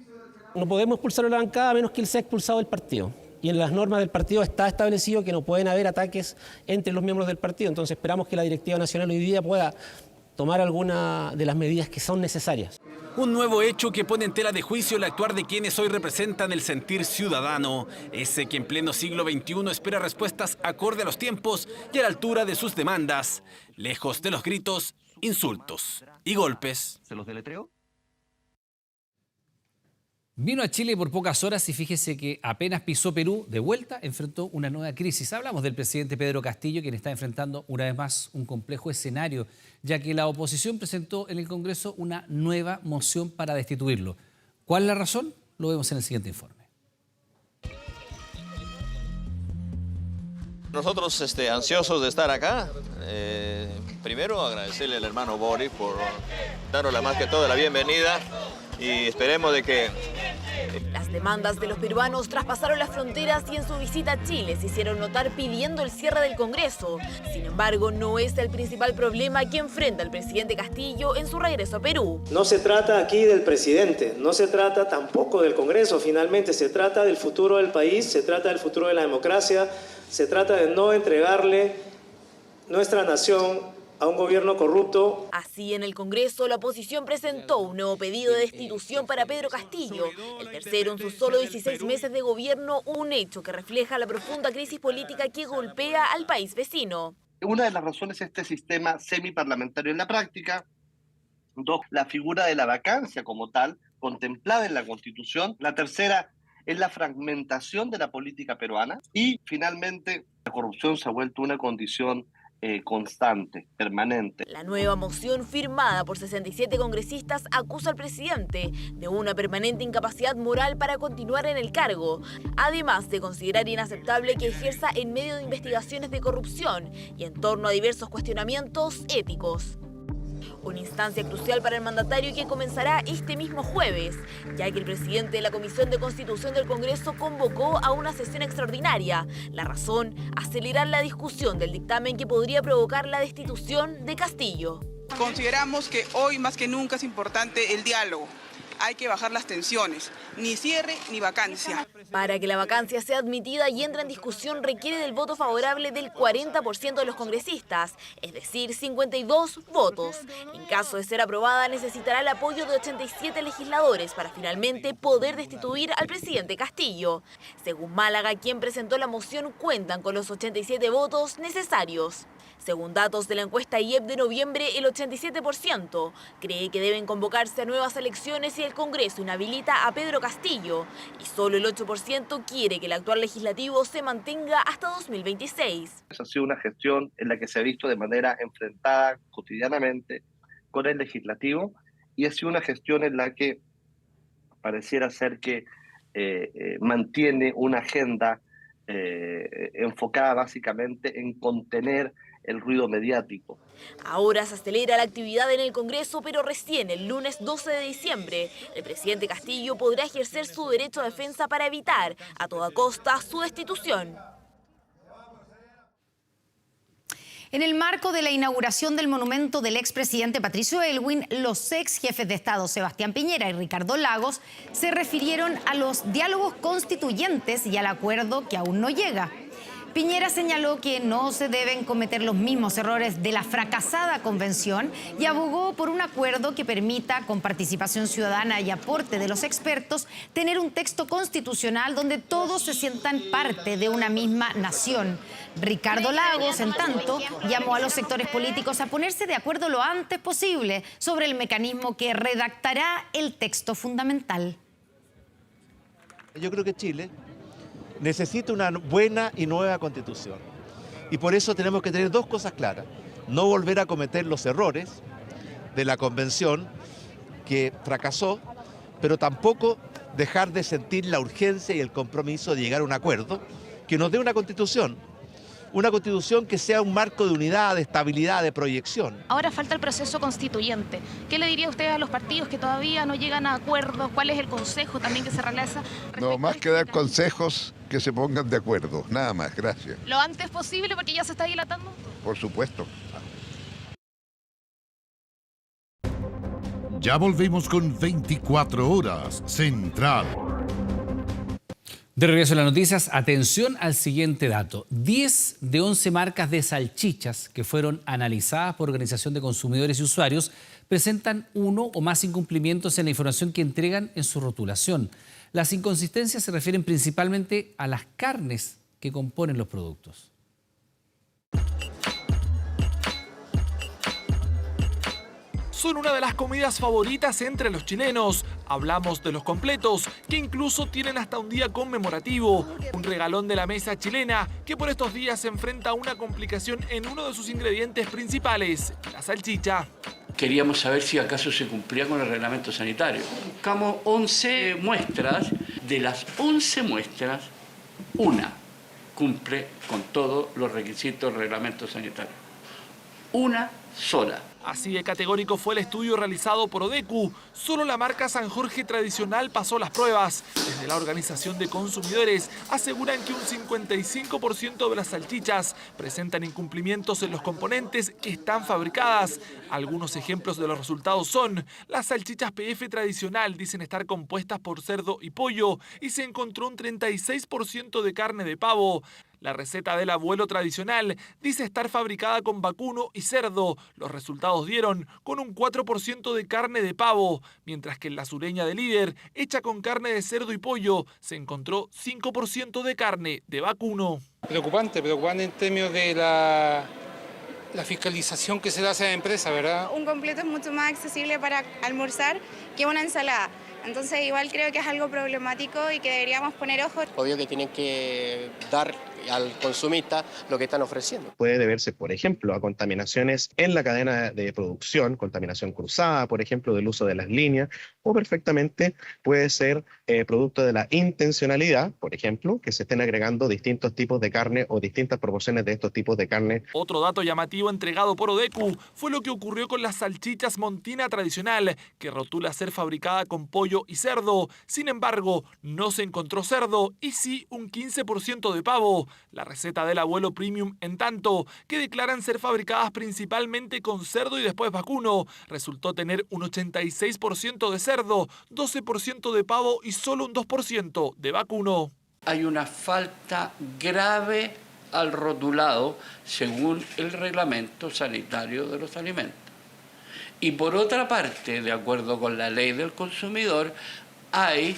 No podemos expulsarlo de la bancada a menos que él sea expulsado del partido. Y en las normas del partido está establecido que no pueden haber ataques entre los miembros del partido. Entonces esperamos que la directiva nacional hoy día pueda tomar alguna de las medidas que son necesarias. Un nuevo hecho que pone en tela de juicio el actuar de quienes hoy representan el sentir ciudadano. Ese que en pleno siglo XXI espera respuestas acorde a los tiempos y a la altura de sus demandas. Lejos de los gritos, insultos y golpes. ¿Se los deletreo? Vino a Chile por pocas horas y fíjese que apenas pisó Perú, de vuelta, enfrentó una nueva crisis. Hablamos del presidente Pedro Castillo, quien está enfrentando una vez más un complejo escenario, ya que la oposición presentó en el Congreso una nueva moción para destituirlo. ¿Cuál es la razón? Lo vemos en el siguiente informe. Nosotros ansiosos de estar acá. Primero agradecerle al hermano Boric por darnos la más que todo la bienvenida y esperemos de que... Las demandas de los peruanos traspasaron las fronteras y en su visita a Chile se hicieron notar pidiendo el cierre del Congreso. Sin embargo, no es el principal problema que enfrenta el presidente Castillo en su regreso a Perú. No se trata aquí del presidente, no se trata tampoco del Congreso, finalmente se trata del futuro del país, se trata del futuro de la democracia, se trata de no entregarle nuestra nación a un gobierno corrupto. Así, en el Congreso, la oposición presentó un nuevo pedido de destitución para Pedro Castillo, el tercero en sus solo 16 meses de gobierno, un hecho que refleja la profunda crisis política que golpea al país vecino. Una de las razones es este sistema semiparlamentario en la práctica. Dos, la figura de la vacancia como tal, contemplada en la Constitución. La tercera es la fragmentación de la política peruana. Y, finalmente, la corrupción se ha vuelto una condición constante, permanente. La nueva moción firmada por 67 congresistas acusa al presidente de una permanente incapacidad moral para continuar en el cargo, además de considerar inaceptable que ejerza en medio de investigaciones de corrupción y en torno a diversos cuestionamientos éticos. Una instancia crucial para el mandatario que comenzará este mismo jueves, ya que el presidente de la Comisión de Constitución del Congreso convocó a una sesión extraordinaria. La razón, acelerar la discusión del dictamen que podría provocar la destitución de Castillo. Consideramos que hoy más que nunca es importante el diálogo. hay que bajar las tensiones, ni cierre ni vacancia. Para que la vacancia sea admitida y entre en discusión requiere del voto favorable del 40% de los congresistas, es decir, 52 votos. En caso de ser aprobada, necesitará el apoyo de 87 legisladores para finalmente poder destituir al presidente Castillo. Según Málaga, quien presentó la moción, cuentan con los 87 votos necesarios. Según datos de la encuesta IEP de noviembre, el 87% cree que deben convocarse a nuevas elecciones si el Congreso inhabilita a Pedro Castillo, y solo el 8% quiere que el actual legislativo se mantenga hasta 2026. Esa ha sido una gestión en la que se ha visto de manera enfrentada cotidianamente con el legislativo, y ha sido una gestión en la que pareciera ser que mantiene una agenda enfocada básicamente en contener el ruido mediático. Ahora se acelera la actividad en el Congreso, pero recién el lunes 12 de diciembre el presidente Castillo podrá ejercer su derecho a defensa para evitar a toda costa su destitución. En el marco de la inauguración del monumento del expresidente Patricio Aylwin, los ex jefes de Estado Sebastián Piñera y Ricardo Lagos se refirieron a los diálogos constituyentes y al acuerdo que aún no llega. Piñera señaló que no se deben cometer los mismos errores de la fracasada convención y abogó por un acuerdo que permita, con participación ciudadana y aporte de los expertos, tener un texto constitucional donde todos se sientan parte de una misma nación. Ricardo Lagos, en tanto, llamó a los sectores políticos a ponerse de acuerdo lo antes posible sobre el mecanismo que redactará el texto fundamental. Yo creo que Chile necesita una buena y nueva constitución. Y por eso tenemos que tener dos cosas claras. No volver a cometer los errores de la convención que fracasó, pero tampoco dejar de sentir la urgencia y el compromiso de llegar a un acuerdo que nos dé una constitución que sea un marco de unidad, de estabilidad, de proyección. Ahora falta el proceso constituyente. ¿Qué le diría usted a los partidos que todavía no llegan a acuerdos? ¿Cuál es el consejo también que se realiza? No, más que dar consejos, que se pongan de acuerdo. Nada más, gracias. Lo antes posible porque ya se está dilatando. Por supuesto. Ya volvemos con 24 horas Central. De regreso a las noticias, atención al siguiente dato. 10 de 11 marcas de salchichas que fueron analizadas por Organización de Consumidores y Usuarios presentan uno o más incumplimientos en la información que entregan en su rotulación. Las inconsistencias se refieren principalmente a las carnes que componen los productos. Son una de las comidas favoritas entre los chilenos. Hablamos de los completos, que incluso tienen hasta un día conmemorativo. Un regalón de la mesa chilena que por estos días se enfrenta a una complicación en uno de sus ingredientes principales, la salchicha. Queríamos saber si acaso se cumplía con el reglamento sanitario. Buscamos 11 muestras. De las 11 muestras, una cumple con todos los requisitos del reglamento sanitario. Una sola. Así de categórico fue el estudio realizado por Odecu. Solo la marca San Jorge tradicional pasó las pruebas. Desde la Organización de Consumidores aseguran que un 55% de las salchichas presentan incumplimientos en los componentes que están fabricadas. Algunos ejemplos de los resultados son: las salchichas PF tradicional dicen estar compuestas por cerdo y pollo y se encontró un 36% de carne de pavo. La receta del abuelo tradicional dice estar fabricada con vacuno y cerdo. Los resultados dieron con un 4% de carne de pavo, mientras que en la sureña de Líder, hecha con carne de cerdo y pollo, se encontró 5% de carne de vacuno. Preocupante en términos de la fiscalización que se le hace a la empresa, ¿verdad? Un completo es mucho más accesible para almorzar que una ensalada. Entonces igual creo que es algo problemático y que deberíamos poner ojo. Obvio que tienen que dar al consumista lo que están ofreciendo. Puede deberse, por ejemplo, a contaminaciones en la cadena de producción, contaminación cruzada, por ejemplo, del uso de las líneas, o perfectamente puede ser producto de la intencionalidad, por ejemplo, que se estén agregando distintos tipos de carne o distintas proporciones de estos tipos de carne. Otro dato llamativo entregado por Odecu fue lo que ocurrió con las salchichas Montina tradicional, que rotula ser fabricada con pollo y cerdo. Sin embargo, no se encontró cerdo y sí un 15% de pavo. La receta del abuelo premium, en tanto, que declaran ser fabricadas principalmente con cerdo y después vacuno, resultó tener un 86% de cerdo, 12% de pavo y solo un 2% de vacuno. Hay una falta grave al rotulado según el reglamento sanitario de los alimentos. Y por otra parte, de acuerdo con la ley del consumidor, hay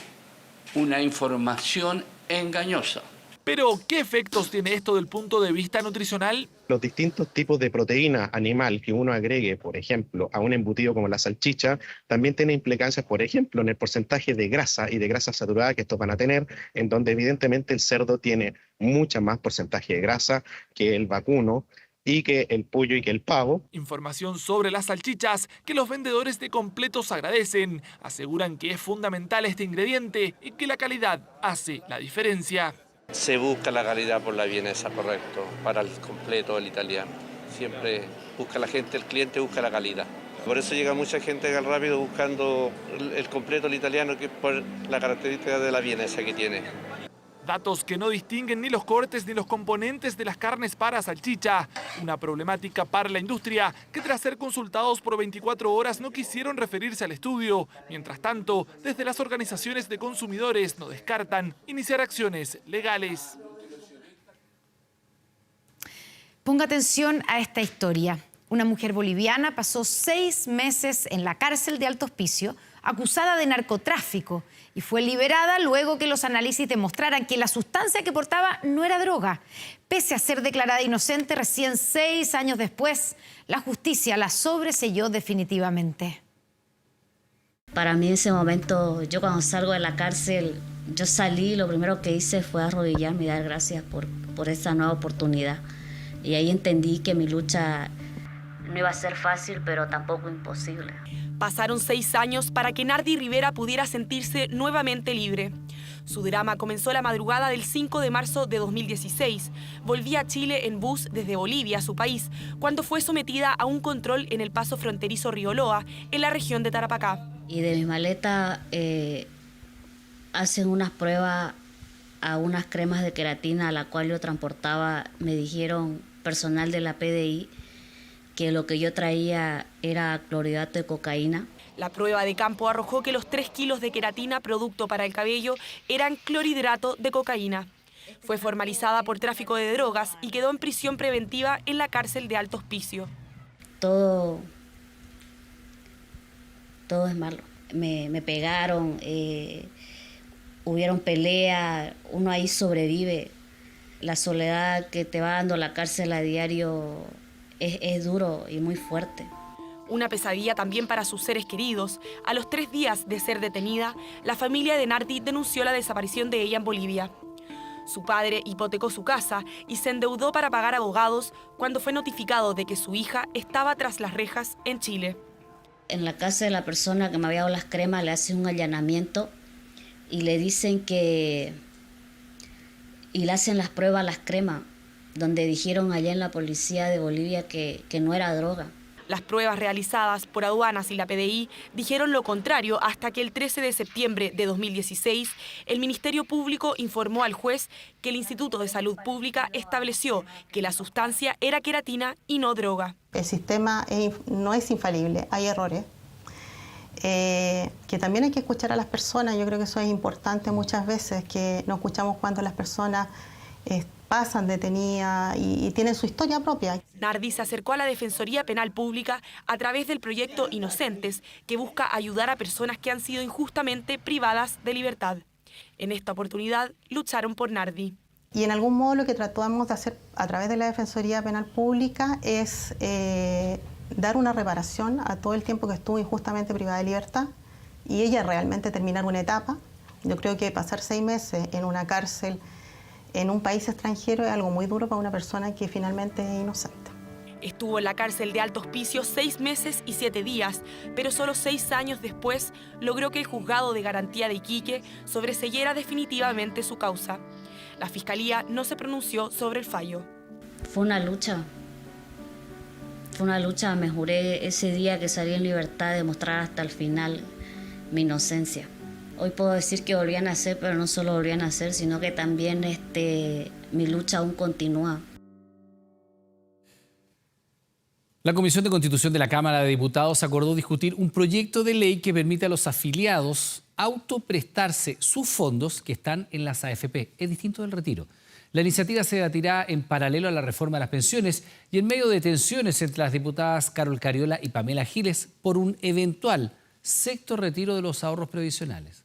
una información engañosa. Pero, ¿qué efectos tiene esto del punto de vista nutricional? Los distintos tipos de proteína animal que uno agregue, por ejemplo, a un embutido como la salchicha, también tiene implicancias, por ejemplo, en el porcentaje de grasa y de grasa saturada que estos van a tener, en donde evidentemente el cerdo tiene mucha más porcentaje de grasa que el vacuno, y que el pollo y que el pavo. Información sobre las salchichas que los vendedores de completos agradecen. Aseguran que es fundamental este ingrediente y que la calidad hace la diferencia. Se busca la calidad por la vienesa, correcto, para el completo, el italiano. Siempre busca la gente, el cliente busca la calidad. Por eso llega mucha gente al rápido buscando el completo, el italiano, que es por la característica de la vienesa que tiene. Datos que no distinguen ni los cortes ni los componentes de las carnes para salchicha. Una problemática para la industria que tras ser consultados por 24 horas no quisieron referirse al estudio. Mientras tanto, desde las organizaciones de consumidores no descartan iniciar acciones legales. Ponga atención a esta historia. Una mujer boliviana pasó 6 meses en la cárcel de Alto Hospicio acusada de narcotráfico y fue liberada luego que los análisis demostraran que la sustancia que portaba no era droga. Pese a ser declarada inocente, recién 6 años después, la justicia la sobreselló definitivamente. Para mí en ese momento, yo cuando salgo de la cárcel, yo salí, lo primero que hice fue arrodillarme y dar gracias por esta nueva oportunidad. Y ahí entendí que mi lucha no iba a ser fácil, pero tampoco imposible. Pasaron 6 años para que Nardi Rivera pudiera sentirse nuevamente libre. Su drama comenzó la madrugada del 5 de marzo de 2016. Volvía a Chile en bus desde Bolivia, su país, cuando fue sometida a un control en el paso fronterizo Rioloa, en la región de Tarapacá. Y de mi maleta hacen unas pruebas a unas cremas de queratina a la cual yo transportaba. Me dijeron personal de la PDI que lo que yo traía era clorhidrato de cocaína. La prueba de campo arrojó que los 3 kilos de queratina, producto para el cabello, eran clorhidrato de cocaína. Fue formalizada por tráfico de drogas y quedó en prisión preventiva en la cárcel de Alto Hospicio. Todo es malo. Me pegaron, hubieron peleas, uno ahí sobrevive. La soledad que te va dando la cárcel a diario es duro y muy fuerte. Una pesadilla también para sus seres queridos. A los 3 días de ser detenida, la familia de Nardi denunció la desaparición de ella en Bolivia. Su padre hipotecó su casa y se endeudó para pagar abogados cuando fue notificado de que su hija estaba tras las rejas en Chile. En la casa de la persona que me había dado las cremas le hacen un allanamiento y le dicen que... y le hacen las pruebas a las cremas, donde dijeron allá en la policía de Bolivia que no era droga. Las pruebas realizadas por aduanas y la PDI dijeron lo contrario hasta que el 13 de septiembre de 2016 el Ministerio Público informó al juez que el Instituto de Salud Pública estableció que la sustancia era queratina y no droga. El sistema no es infalible, hay errores. Que también hay que escuchar a las personas, yo creo que eso es importante muchas veces, que no escuchamos cuando las personas pasan detenidas y tienen su historia propia. Nardi se acercó a la Defensoría Penal Pública a través del proyecto Inocentes, que busca ayudar a personas que han sido injustamente privadas de libertad. En esta oportunidad lucharon por Nardi. Y en algún modo lo que tratamos de hacer a través de la Defensoría Penal Pública es dar una reparación a todo el tiempo que estuvo injustamente privada de libertad y ella realmente terminar una etapa. Yo creo que pasar 6 meses en una cárcel en un país extranjero es algo muy duro para una persona que finalmente es inocente. Estuvo en la cárcel de Alto Hospicio 6 meses y 7 días, pero solo 6 años después logró que el juzgado de garantía de Iquique sobreseyera definitivamente su causa. La Fiscalía no se pronunció sobre el fallo. Fue una lucha, me juré ese día que salí en libertad de demostrar hasta el final mi inocencia. Hoy puedo decir que volví a nacer, pero no solo volví a nacer, sino que también mi lucha aún continúa. La Comisión de Constitución de la Cámara de Diputados acordó discutir un proyecto de ley que permite a los afiliados autoprestarse sus fondos que están en las AFP. Es distinto del retiro. La iniciativa se debatirá en paralelo a la reforma de las pensiones y en medio de tensiones entre las diputadas Carol Cariola y Pamela Giles por un eventual sexto retiro de los ahorros previsionales.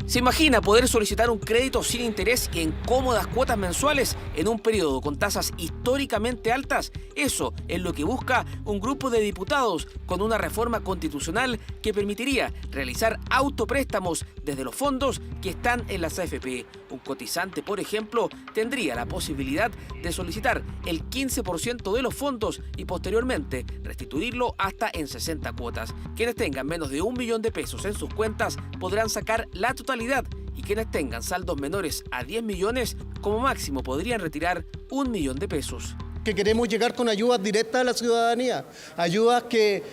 ¿Se imagina poder solicitar un crédito sin interés y en cómodas cuotas mensuales en un periodo con tasas históricamente altas? Eso es lo que busca un grupo de diputados con una reforma constitucional que permitiría realizar autopréstamos desde los fondos que están en las AFP. Un cotizante, por ejemplo, tendría la posibilidad de solicitar el 15% de los fondos y posteriormente restituirlo hasta en 60 cuotas. Quienes tengan menos de 1 millón de pesos en sus cuentas podrán sacar la totalidad y quienes tengan saldos menores a 10 millones como máximo podrían retirar 1 millón de pesos. Que queremos llegar con ayudas directas a la ciudadanía, ayudas que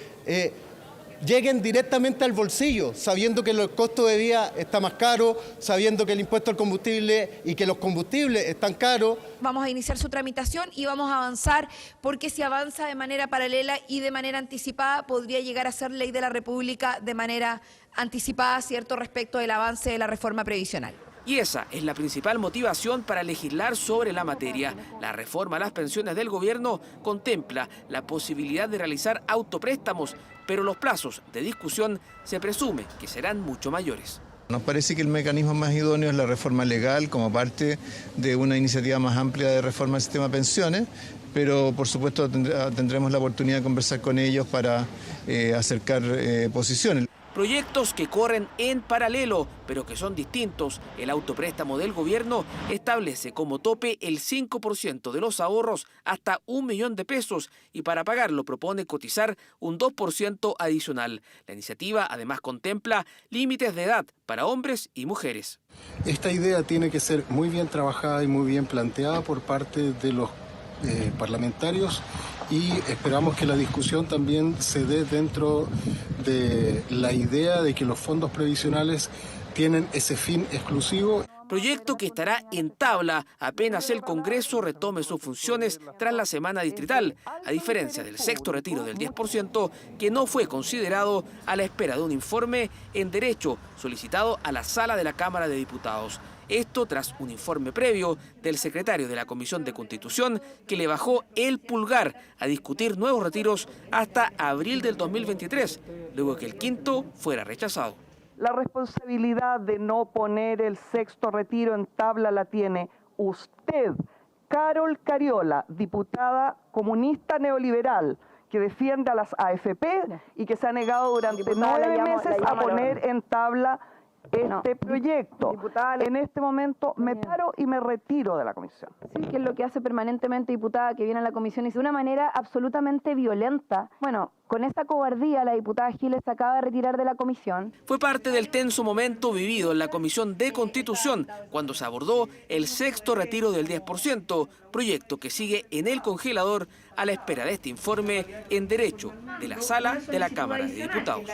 lleguen directamente al bolsillo, sabiendo que el costo de vida está más caro, sabiendo que el impuesto al combustible y que los combustibles están caros. Vamos a iniciar su tramitación y vamos a avanzar porque si avanza de manera paralela y de manera anticipada podría llegar a ser ley de la República de manera anticipada, ¿cierto?, respecto del avance de la reforma previsional. Y esa es la principal motivación para legislar sobre la materia. La reforma a las pensiones del gobierno contempla la posibilidad de realizar autopréstamos, pero los plazos de discusión se presume que serán mucho mayores. Nos parece que el mecanismo más idóneo es la reforma legal como parte de una iniciativa más amplia de reforma del sistema de pensiones, pero por supuesto tendremos la oportunidad de conversar con ellos para acercar posiciones. Proyectos que corren en paralelo, pero que son distintos. El autopréstamo del gobierno establece como tope el 5% de los ahorros hasta 1 millón de pesos y para pagarlo propone cotizar un 2% adicional. La iniciativa además contempla límites de edad para hombres y mujeres. Esta idea tiene que ser muy bien trabajada y muy bien planteada por parte de los parlamentarios y esperamos que la discusión también se dé dentro de la idea de que los fondos previsionales tienen ese fin exclusivo. Proyecto que estará en tabla apenas el Congreso retome sus funciones tras la semana distrital, a diferencia del sexto retiro del 10% que no fue considerado a la espera de un informe en derecho solicitado a la Sala de la Cámara de Diputados. Esto tras un informe previo del secretario de la Comisión de Constitución que le bajó el pulgar a discutir nuevos retiros hasta abril del 2023, luego que el quinto fuera rechazado. La responsabilidad de no poner el sexto retiro en tabla la tiene usted, Carol Cariola, diputada comunista neoliberal, que defiende a las AFP y que se ha negado durante 9 meses a poner en tabla este proyecto. En este momento me paro y me retiro de la comisión. Sí, que es lo que hace permanentemente, diputada, que viene a la comisión y de una manera absolutamente violenta. Bueno, con esta cobardía la diputada Giles se acaba de retirar de la comisión. Fue parte del tenso momento vivido en la Comisión de Constitución cuando se abordó el sexto retiro del 10%, proyecto que sigue en el congelador a la espera de este informe en derecho de la Sala de la Cámara de Diputados.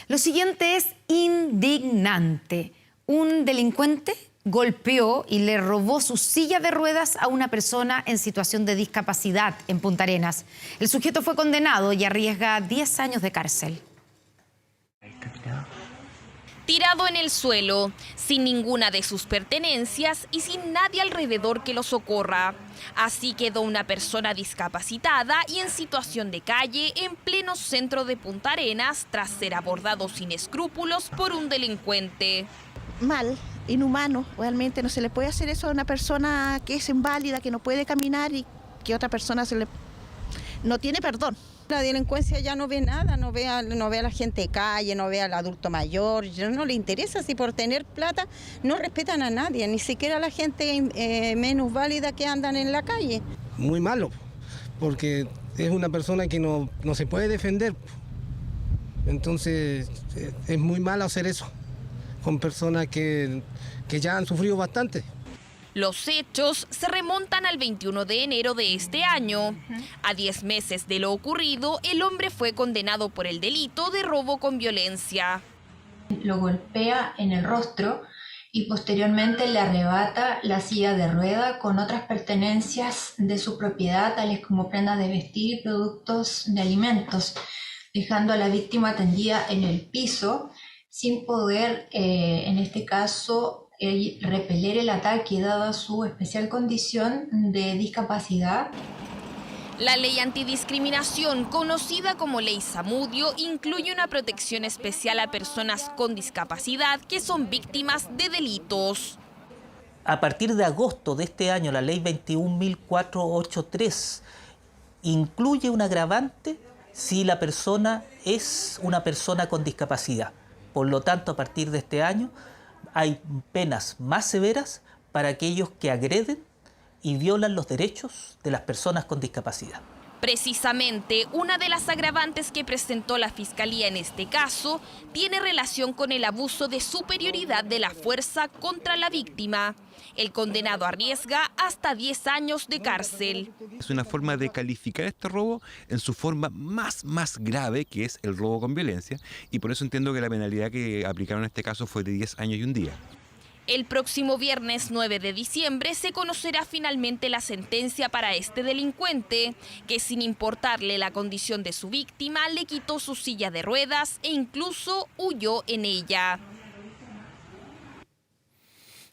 Lo siguiente es indignante. Un delincuente golpeó y le robó su silla de ruedas a una persona en situación de discapacidad en Punta Arenas. El sujeto fue condenado y arriesga 10 años de cárcel. Tirado en el suelo, sin ninguna de sus pertenencias y sin nadie alrededor que lo socorra. Así quedó una persona discapacitada y en situación de calle en pleno centro de Punta Arenas tras ser abordado sin escrúpulos por un delincuente. Mal, inhumano, realmente no se le puede hacer eso a una persona que es inválida, que no puede caminar y que otra persona no tiene perdón. La delincuencia ya no ve nada, no ve a la gente de calle, no ve al adulto mayor, no le interesa. Si por tener plata no respetan a nadie, ni siquiera a la gente menos válida que andan en la calle. Muy malo, porque es una persona que no se puede defender. Entonces es muy malo hacer eso con personas que ya han sufrido bastante. Los hechos se remontan al 21 de enero de este año. A 10 meses de lo ocurrido, el hombre fue condenado por el delito de robo con violencia. Lo golpea en el rostro y posteriormente le arrebata la silla de rueda con otras pertenencias de su propiedad, tales como prendas de vestir y productos de alimentos, dejando a la víctima tendida en el piso sin poder, en este caso, repeler el ataque dada su especial condición de discapacidad. La ley antidiscriminación, conocida como Ley Zamudio, incluye una protección especial a personas con discapacidad que son víctimas de delitos. A partir de agosto de este año, la Ley 21.483 incluye un agravante si la persona es una persona con discapacidad. Por lo tanto, a partir de este año, hay penas más severas para aquellos que agreden y violan los derechos de las personas con discapacidad. Precisamente, una de las agravantes que presentó la Fiscalía en este caso tiene relación con el abuso de superioridad de la fuerza contra la víctima. El condenado arriesga hasta 10 años de cárcel. Es una forma de calificar este robo en su forma más grave, que es el robo con violencia, y por eso entiendo que la penalidad que aplicaron en este caso fue de 10 años y un día. El próximo viernes 9 de diciembre se conocerá finalmente la sentencia para este delincuente, que sin importarle la condición de su víctima, le quitó su silla de ruedas e incluso huyó en ella.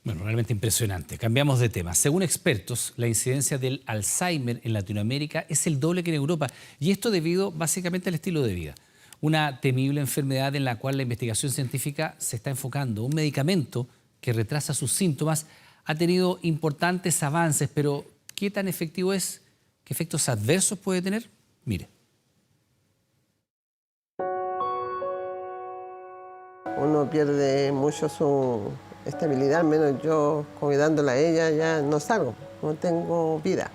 Bueno, realmente impresionante. Cambiamos de tema. Según expertos, la incidencia del Alzheimer en Latinoamérica es el doble que en Europa, y esto debido básicamente al estilo de vida. Una temible enfermedad en la cual la investigación científica se está enfocando. Un medicamento que retrasa sus síntomas ha tenido importantes avances, pero ¿qué tan efectivo es? ¿Qué efectos adversos puede tener? Mire. Uno pierde mucho su estabilidad, al menos yo cuidándola a ella ya no salgo, no tengo vida.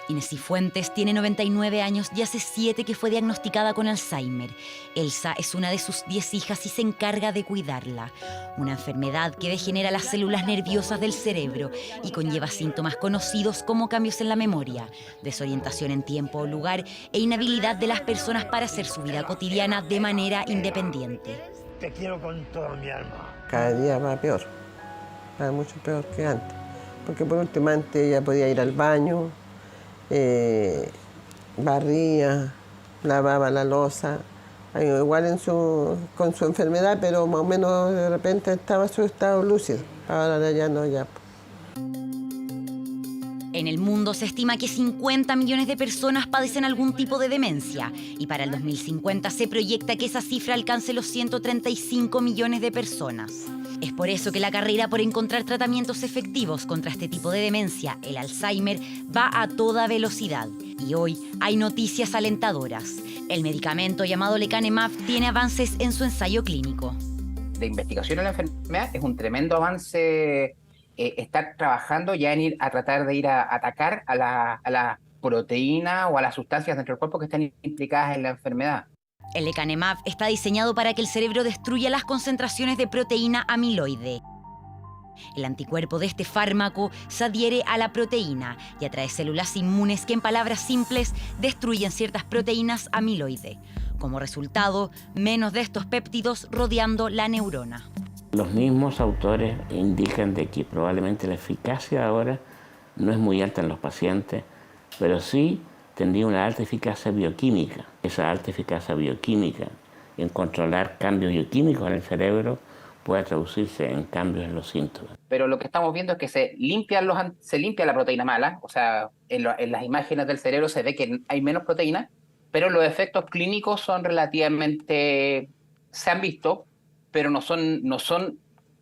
Inés Cifuentes tiene 99 años y hace 7 que fue diagnosticada con Alzheimer. Elsa es una de sus 10 hijas y se encarga de cuidarla. Una enfermedad que degenera las células nerviosas del cerebro y conlleva síntomas conocidos como cambios en la memoria, desorientación en tiempo o lugar e inhabilidad de las personas para hacer su vida cotidiana de manera independiente. Te quiero con toda mi alma. Cada día va peor, va mucho peor que antes. Porque por último antes ella podía ir al baño, barría, lavaba la loza, igual con su enfermedad, pero más o menos de repente estaba su estado lúcido. Ahora ya no, ya. En el mundo se estima que 50 millones de personas padecen algún tipo de demencia y para el 2050 se proyecta que esa cifra alcance los 135 millones de personas. Es por eso que la carrera por encontrar tratamientos efectivos contra este tipo de demencia, el Alzheimer, va a toda velocidad. Y hoy hay noticias alentadoras. El medicamento llamado lecanemab tiene avances en su ensayo clínico. De investigación en la enfermedad es un tremendo avance estar trabajando ya en ir a tratar de ir a atacar a la proteína o a las sustancias dentro del cuerpo que están implicadas en la enfermedad. El lecanemab está diseñado para que el cerebro destruya las concentraciones de proteína amiloide. El anticuerpo de este fármaco se adhiere a la proteína y atrae células inmunes que, en palabras simples, destruyen ciertas proteínas amiloide. Como resultado, menos de estos péptidos rodeando la neurona. Los mismos autores indican de que probablemente la eficacia ahora no es muy alta en los pacientes, pero sí tendría una alta eficacia bioquímica. Esa alta eficacia bioquímica en controlar cambios bioquímicos en el cerebro puede traducirse en cambios en los síntomas. Pero lo que estamos viendo es que se limpia la proteína mala, o sea, en las imágenes del cerebro se ve que hay menos proteína, pero los efectos clínicos son relativamente, se han visto, pero no son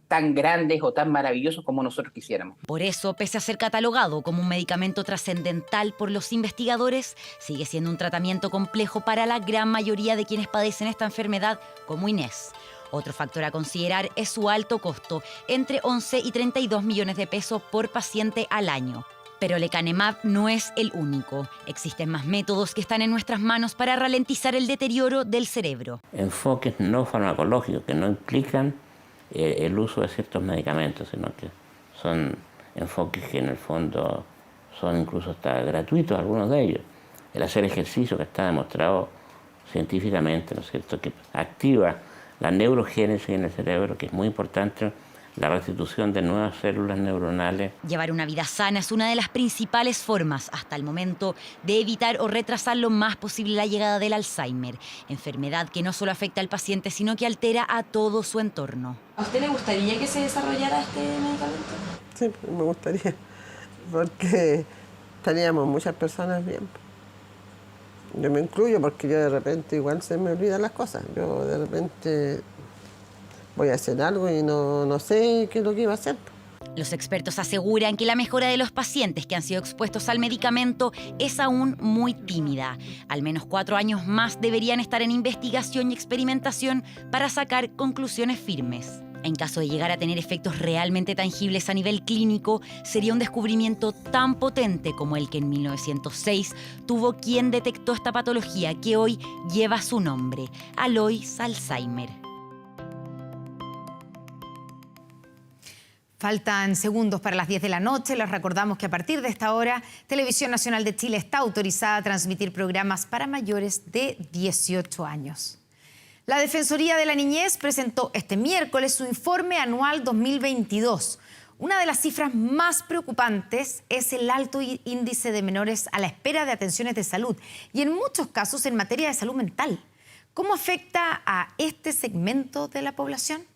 tan grandes o tan maravillosos como nosotros quisiéramos. Por eso, pese a ser catalogado como un medicamento trascendental por los investigadores, sigue siendo un tratamiento complejo para la gran mayoría de quienes padecen esta enfermedad, como Inés. Otro factor a considerar es su alto costo, entre 11 y 32 millones de pesos por paciente al año. Pero lecanemab no es el único. Existen más métodos que están en nuestras manos para ralentizar el deterioro del cerebro. Enfoques no farmacológicos que no implican el uso de ciertos medicamentos, sino que son enfoques que en el fondo son incluso hasta gratuitos, algunos de ellos. El hacer ejercicio, que está demostrado científicamente, ¿no es cierto?, que activa la neurogénesis en el cerebro, que es muy importante, la restitución de nuevas células neuronales. Llevar una vida sana es una de las principales formas, hasta el momento, de evitar o retrasar lo más posible la llegada del Alzheimer, enfermedad que no solo afecta al paciente, sino que altera a todo su entorno. ¿A usted le gustaría que se desarrollara este medicamento? Sí, me gustaría, porque estaríamos muchas personas bien. Yo me incluyo porque yo de repente igual se me olvidan las cosas. Yo de repente voy a hacer algo y no sé qué es lo que iba a hacer. Los expertos aseguran que la mejora de los pacientes que han sido expuestos al medicamento es aún muy tímida. Al menos 4 años más deberían estar en investigación y experimentación para sacar conclusiones firmes. En caso de llegar a tener efectos realmente tangibles a nivel clínico, sería un descubrimiento tan potente como el que en 1906 tuvo quien detectó esta patología que hoy lleva su nombre, Alois Alzheimer. Faltan segundos para las 10 de la noche. Les recordamos que a partir de esta hora, Televisión Nacional de Chile está autorizada a transmitir programas para mayores de 18 años. La Defensoría de la Niñez presentó este miércoles su informe anual 2022. Una de las cifras más preocupantes es el alto índice de menores a la espera de atenciones de salud y en muchos casos en materia de salud mental. ¿Cómo afecta a este segmento de la población?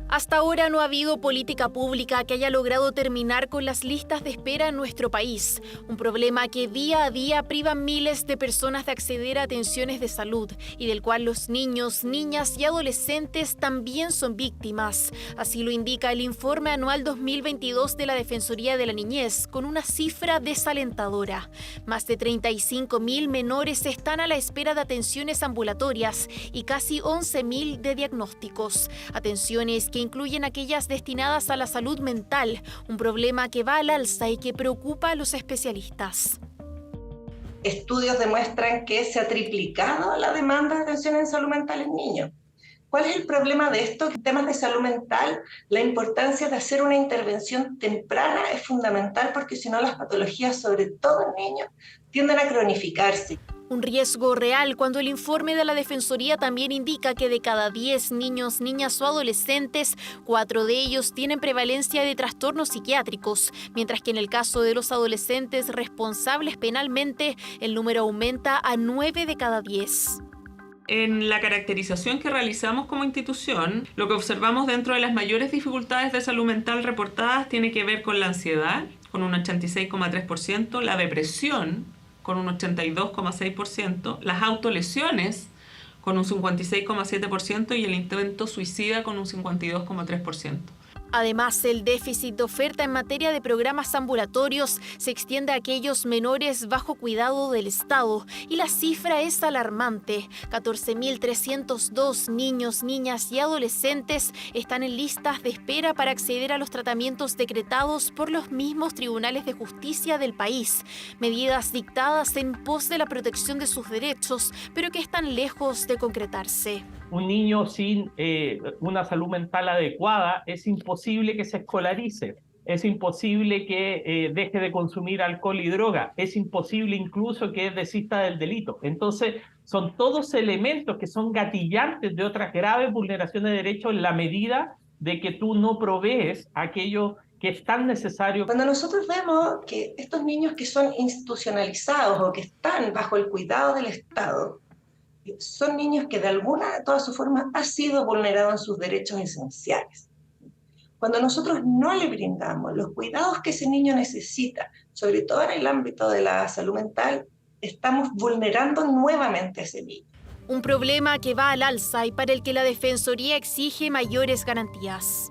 Hasta ahora no ha habido política pública que haya logrado terminar con las listas de espera en nuestro país, un problema que día a día priva miles de personas de acceder a atenciones de salud y del cual los niños, niñas y adolescentes también son víctimas. Así lo indica el informe anual 2022 de la Defensoría de la Niñez, con una cifra desalentadora. Más de 35.000 menores están a la espera de atenciones ambulatorias y casi 11.000 de diagnósticos. Atenciones que incluyen aquellas destinadas a la salud mental, un problema que va al alza y que preocupa a los especialistas. Estudios demuestran que se ha triplicado la demanda de atención en salud mental en niños. ¿Cuál es el problema de esto? En temas de salud mental, la importancia de hacer una intervención temprana es fundamental porque si no las patologías, sobre todo en niños, tienden a cronificarse. Un riesgo real cuando el informe de la Defensoría también indica que de cada 10 niños, niñas o adolescentes, 4 de ellos tienen prevalencia de trastornos psiquiátricos, mientras que en el caso de los adolescentes responsables penalmente, el número aumenta a 9 de cada 10. En la caracterización que realizamos como institución, lo que observamos dentro de las mayores dificultades de salud mental reportadas tiene que ver con la ansiedad, con un 86,3%, la depresión, con un 82,6%, las autolesiones con un 56,7% y el intento suicida con un 52,3%. Además, el déficit de oferta en materia de programas ambulatorios se extiende a aquellos menores bajo cuidado del Estado y la cifra es alarmante. 14.302 niños, niñas y adolescentes están en listas de espera para acceder a los tratamientos decretados por los mismos tribunales de justicia del país. Medidas dictadas en pos de la protección de sus derechos, pero que están lejos de concretarse. Un niño sin una salud mental adecuada es imposible que se escolarice, es imposible que deje de consumir alcohol y droga, es imposible incluso que desista del delito. Entonces, son todos elementos que son gatillantes de otras graves vulneraciones de derechos en la medida de que tú no provees aquello que es tan necesario. Cuando nosotros vemos que estos niños que son institucionalizados o que están bajo el cuidado del Estado, son niños que de alguna de todas sus formas han sido vulnerados en sus derechos esenciales. Cuando nosotros no le brindamos los cuidados que ese niño necesita, sobre todo en el ámbito de la salud mental, estamos vulnerando nuevamente a ese niño. Un problema que va al alza y para el que la Defensoría exige mayores garantías.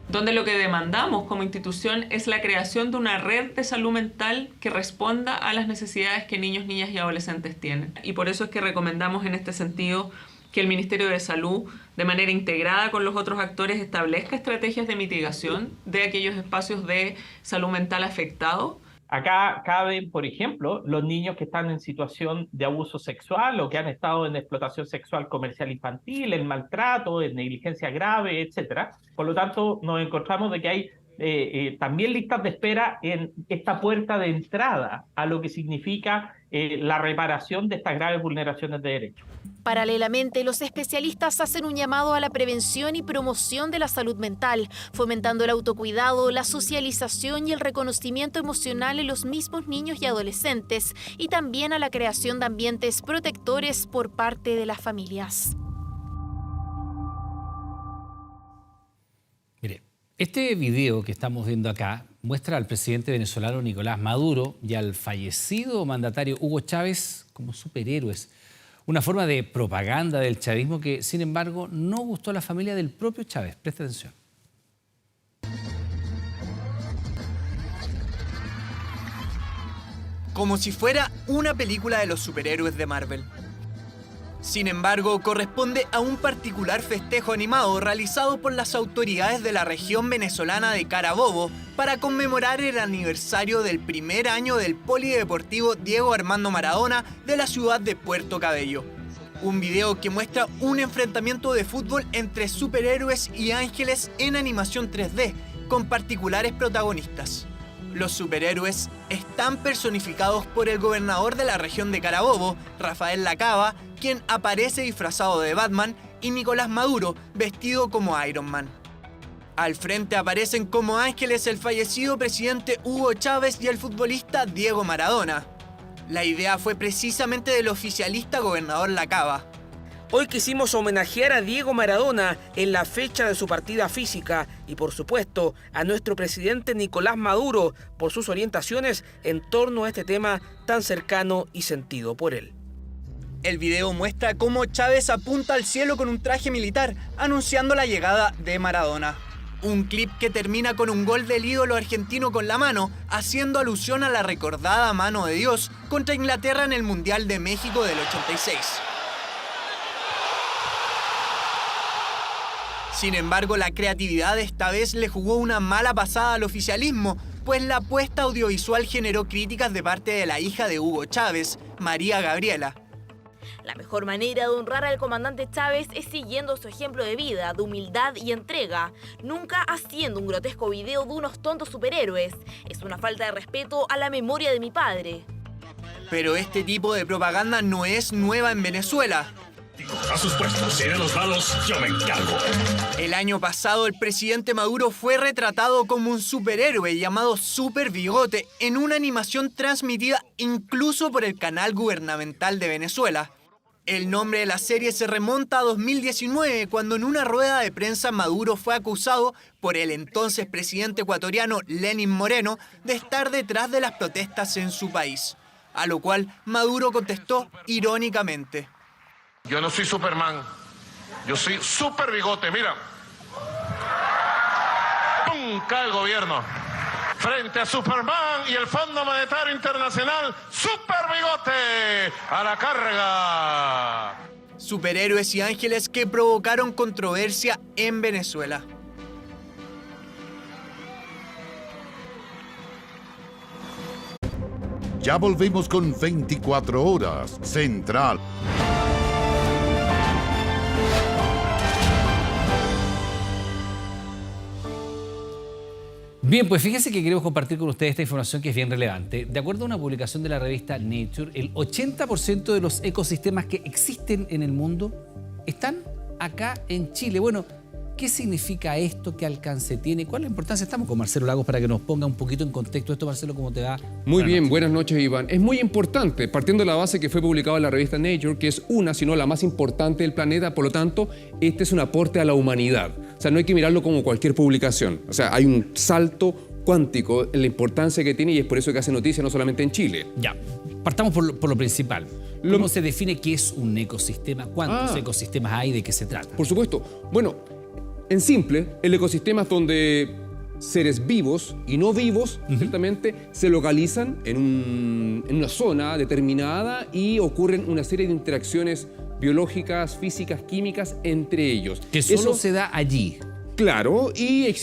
Donde lo que demandamos como institución es la creación de una red de salud mental que responda a las necesidades que niños, niñas y adolescentes tienen. Y por eso es que recomendamos en este sentido que el Ministerio de Salud, de manera integrada con los otros actores, establezca estrategias de mitigación de aquellos espacios de salud mental afectados. Acá caben, por ejemplo, los niños que están en situación de abuso sexual o que han estado en explotación sexual comercial infantil, en maltrato, en negligencia grave, etc. Por lo tanto, nos encontramos de que hay también listas de espera en esta puerta de entrada a lo que significa la reparación de estas graves vulneraciones de derechos. Paralelamente, los especialistas hacen un llamado a la prevención y promoción de la salud mental, fomentando el autocuidado, la socialización y el reconocimiento emocional en los mismos niños y adolescentes, y también a la creación de ambientes protectores por parte de las familias. Mire, este video que estamos viendo acá muestra al presidente venezolano Nicolás Maduro y al fallecido mandatario Hugo Chávez como superhéroes. Una forma de propaganda del chavismo que, sin embargo, no gustó a la familia del propio Chávez. Presta atención. Como si fuera una película de los superhéroes de Marvel. Sin embargo, corresponde a un particular festejo animado realizado por las autoridades de la región venezolana de Carabobo para conmemorar el aniversario del primer año del Polideportivo Diego Armando Maradona de la ciudad de Puerto Cabello. Un video que muestra un enfrentamiento de fútbol entre superhéroes y ángeles en animación 3D, con particulares protagonistas. Los superhéroes están personificados por el gobernador de la región de Carabobo, Rafael Lacaba, quien aparece disfrazado de Batman, y Nicolás Maduro, vestido como Iron Man. Al frente aparecen como ángeles el fallecido presidente Hugo Chávez y el futbolista Diego Maradona. La idea fue precisamente del oficialista gobernador Lacaba. Hoy quisimos homenajear a Diego Maradona en la fecha de su partida física y, por supuesto, a nuestro presidente Nicolás Maduro por sus orientaciones en torno a este tema tan cercano y sentido por él. El video muestra cómo Chávez apunta al cielo con un traje militar, anunciando la llegada de Maradona. Un clip que termina con un gol del ídolo argentino con la mano, haciendo alusión a la recordada mano de Dios contra Inglaterra en el Mundial de México del 86. Sin embargo, la creatividad esta vez le jugó una mala pasada al oficialismo, pues la apuesta audiovisual generó críticas de parte de la hija de Hugo Chávez, María Gabriela. La mejor manera de honrar al comandante Chávez es siguiendo su ejemplo de vida, de humildad y entrega, nunca haciendo un grotesco video de unos tontos superhéroes. Es una falta de respeto a la memoria de mi padre. Pero este tipo de propaganda no es nueva en Venezuela. A sus puestos, y de los malos yo me encargo. El año pasado el presidente Maduro fue retratado como un superhéroe llamado Super Bigote en una animación transmitida incluso por el canal gubernamental de Venezuela. El nombre de la serie se remonta a 2019, cuando en una rueda de prensa Maduro fue acusado por el entonces presidente ecuatoriano Lenín Moreno de estar detrás de las protestas en su país. A lo cual Maduro contestó irónicamente: Yo no soy Superman, yo soy Super Bigote, mira. ¡Pum! Cae el gobierno. Frente a Superman y el Fondo Monetario Internacional, Super Bigote a la carga. Superhéroes y ángeles que provocaron controversia en Venezuela. Ya volvemos con 24 Horas Central. Bien, pues fíjense que queremos compartir con ustedes esta información que es bien relevante. De acuerdo a una publicación de la revista Nature, el 80% de los ecosistemas que existen en el mundo están acá en Chile. Bueno, ¿qué significa esto? ¿Qué alcance tiene? ¿Cuál es la importancia? Estamos con Marcelo Lagos para que nos ponga un poquito en contexto esto. Marcelo, ¿cómo te va? Muy bien, buenas noches, Iván. Es muy importante, partiendo de la base que fue publicada en la revista Nature, que es una, si no la más importante del planeta, por lo tanto, este es un aporte a la humanidad. O sea, no hay que mirarlo como cualquier publicación. O sea, hay un salto cuántico en la importancia que tiene y es por eso que hace noticia no solamente en Chile. Ya, partamos por lo principal. ¿Cómo se define qué es un ecosistema? ¿Cuántos ecosistemas hay? ¿De qué se trata? Por supuesto. Bueno, en simple, el ecosistema es donde seres vivos y no vivos, ciertamente, se localizan en una zona determinada y ocurren una serie de interacciones biológicas, físicas, químicas entre ellos. Que solo se da allí. Claro, y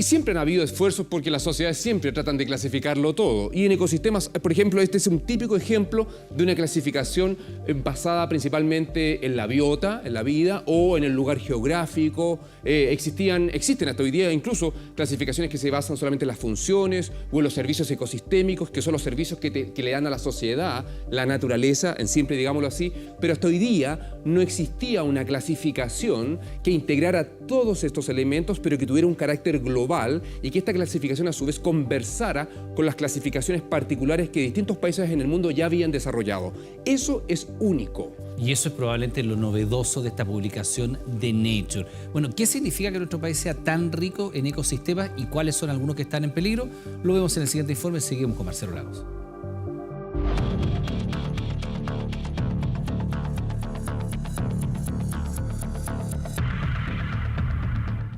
siempre han habido esfuerzos porque las sociedades siempre tratan de clasificarlo todo. Y en ecosistemas, por ejemplo, este es un típico ejemplo de una clasificación basada principalmente en la biota, en la vida, o en el lugar geográfico. Existen hasta hoy día incluso clasificaciones que se basan solamente en las funciones o en los servicios ecosistémicos, que son los servicios que le dan a la sociedad, la naturaleza, en simple, digámoslo así. Pero hasta hoy día no existía una clasificación que integrara todos estos elementos, pero que tuviera un carácter global y que esta clasificación a su vez conversara con las clasificaciones particulares que distintos países en el mundo ya habían desarrollado. Eso es único. Y eso es probablemente lo novedoso de esta publicación de Nature. Bueno, ¿qué significa que nuestro país sea tan rico en ecosistemas y cuáles son algunos que están en peligro? Lo vemos en el siguiente informe. Seguimos con Marcelo Lagos.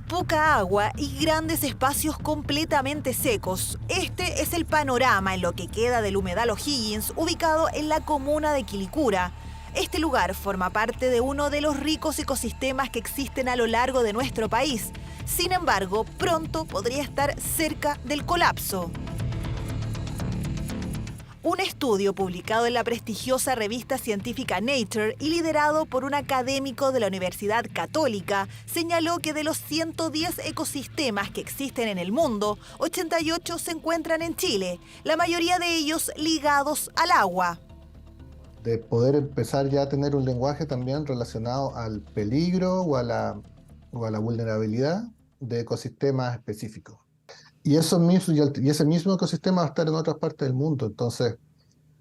Poca agua y grandes espacios completamente secos. Este es el panorama en lo que queda del humedal O'Higgins, ubicado en la comuna de Quilicura. Este lugar forma parte de uno de los ricos ecosistemas que existen a lo largo de nuestro país. Sin embargo, pronto podría estar cerca del colapso. Un estudio publicado en la prestigiosa revista científica Nature y liderado por un académico de la Universidad Católica señaló que de los 110 ecosistemas que existen en el mundo, 88 se encuentran en Chile, la mayoría de ellos ligados al agua. De poder empezar ya a tener un lenguaje también relacionado al peligro o a la vulnerabilidad de ecosistemas específicos. Y ese mismo ecosistema va a estar en otras partes del mundo. Entonces,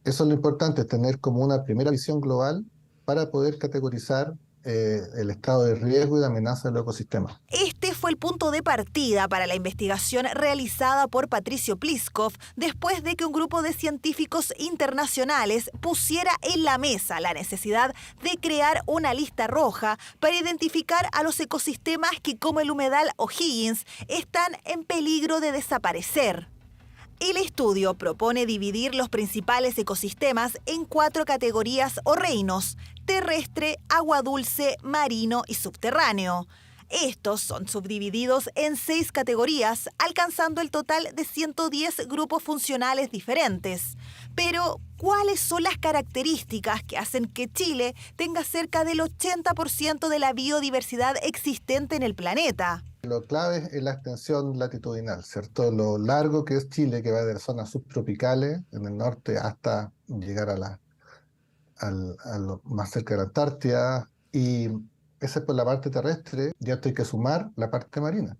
eso es lo importante, tener como una primera visión global para poder categorizar el estado de riesgo y de amenaza del ecosistema. Este fue el punto de partida para la investigación realizada por Patricio Pliskov después de que un grupo de científicos internacionales pusiera en la mesa la necesidad de crear una lista roja para identificar a los ecosistemas que, como el humedal O'Higgins, están en peligro de desaparecer. El estudio propone dividir los principales ecosistemas en 4 categorías o reinos: terrestre, agua dulce, marino y subterráneo. Estos son subdivididos en 6 categorías, alcanzando el total de 110 grupos funcionales diferentes. Pero, ¿cuáles son las características que hacen que Chile tenga cerca del 80% de la biodiversidad existente en el planeta? Lo clave es la extensión latitudinal, ¿cierto? Lo largo que es Chile, que va de zonas subtropicales en el norte hasta llegar a lo más cerca de la Antártida, y esa es por la parte terrestre. Ya hay que sumar la parte marina,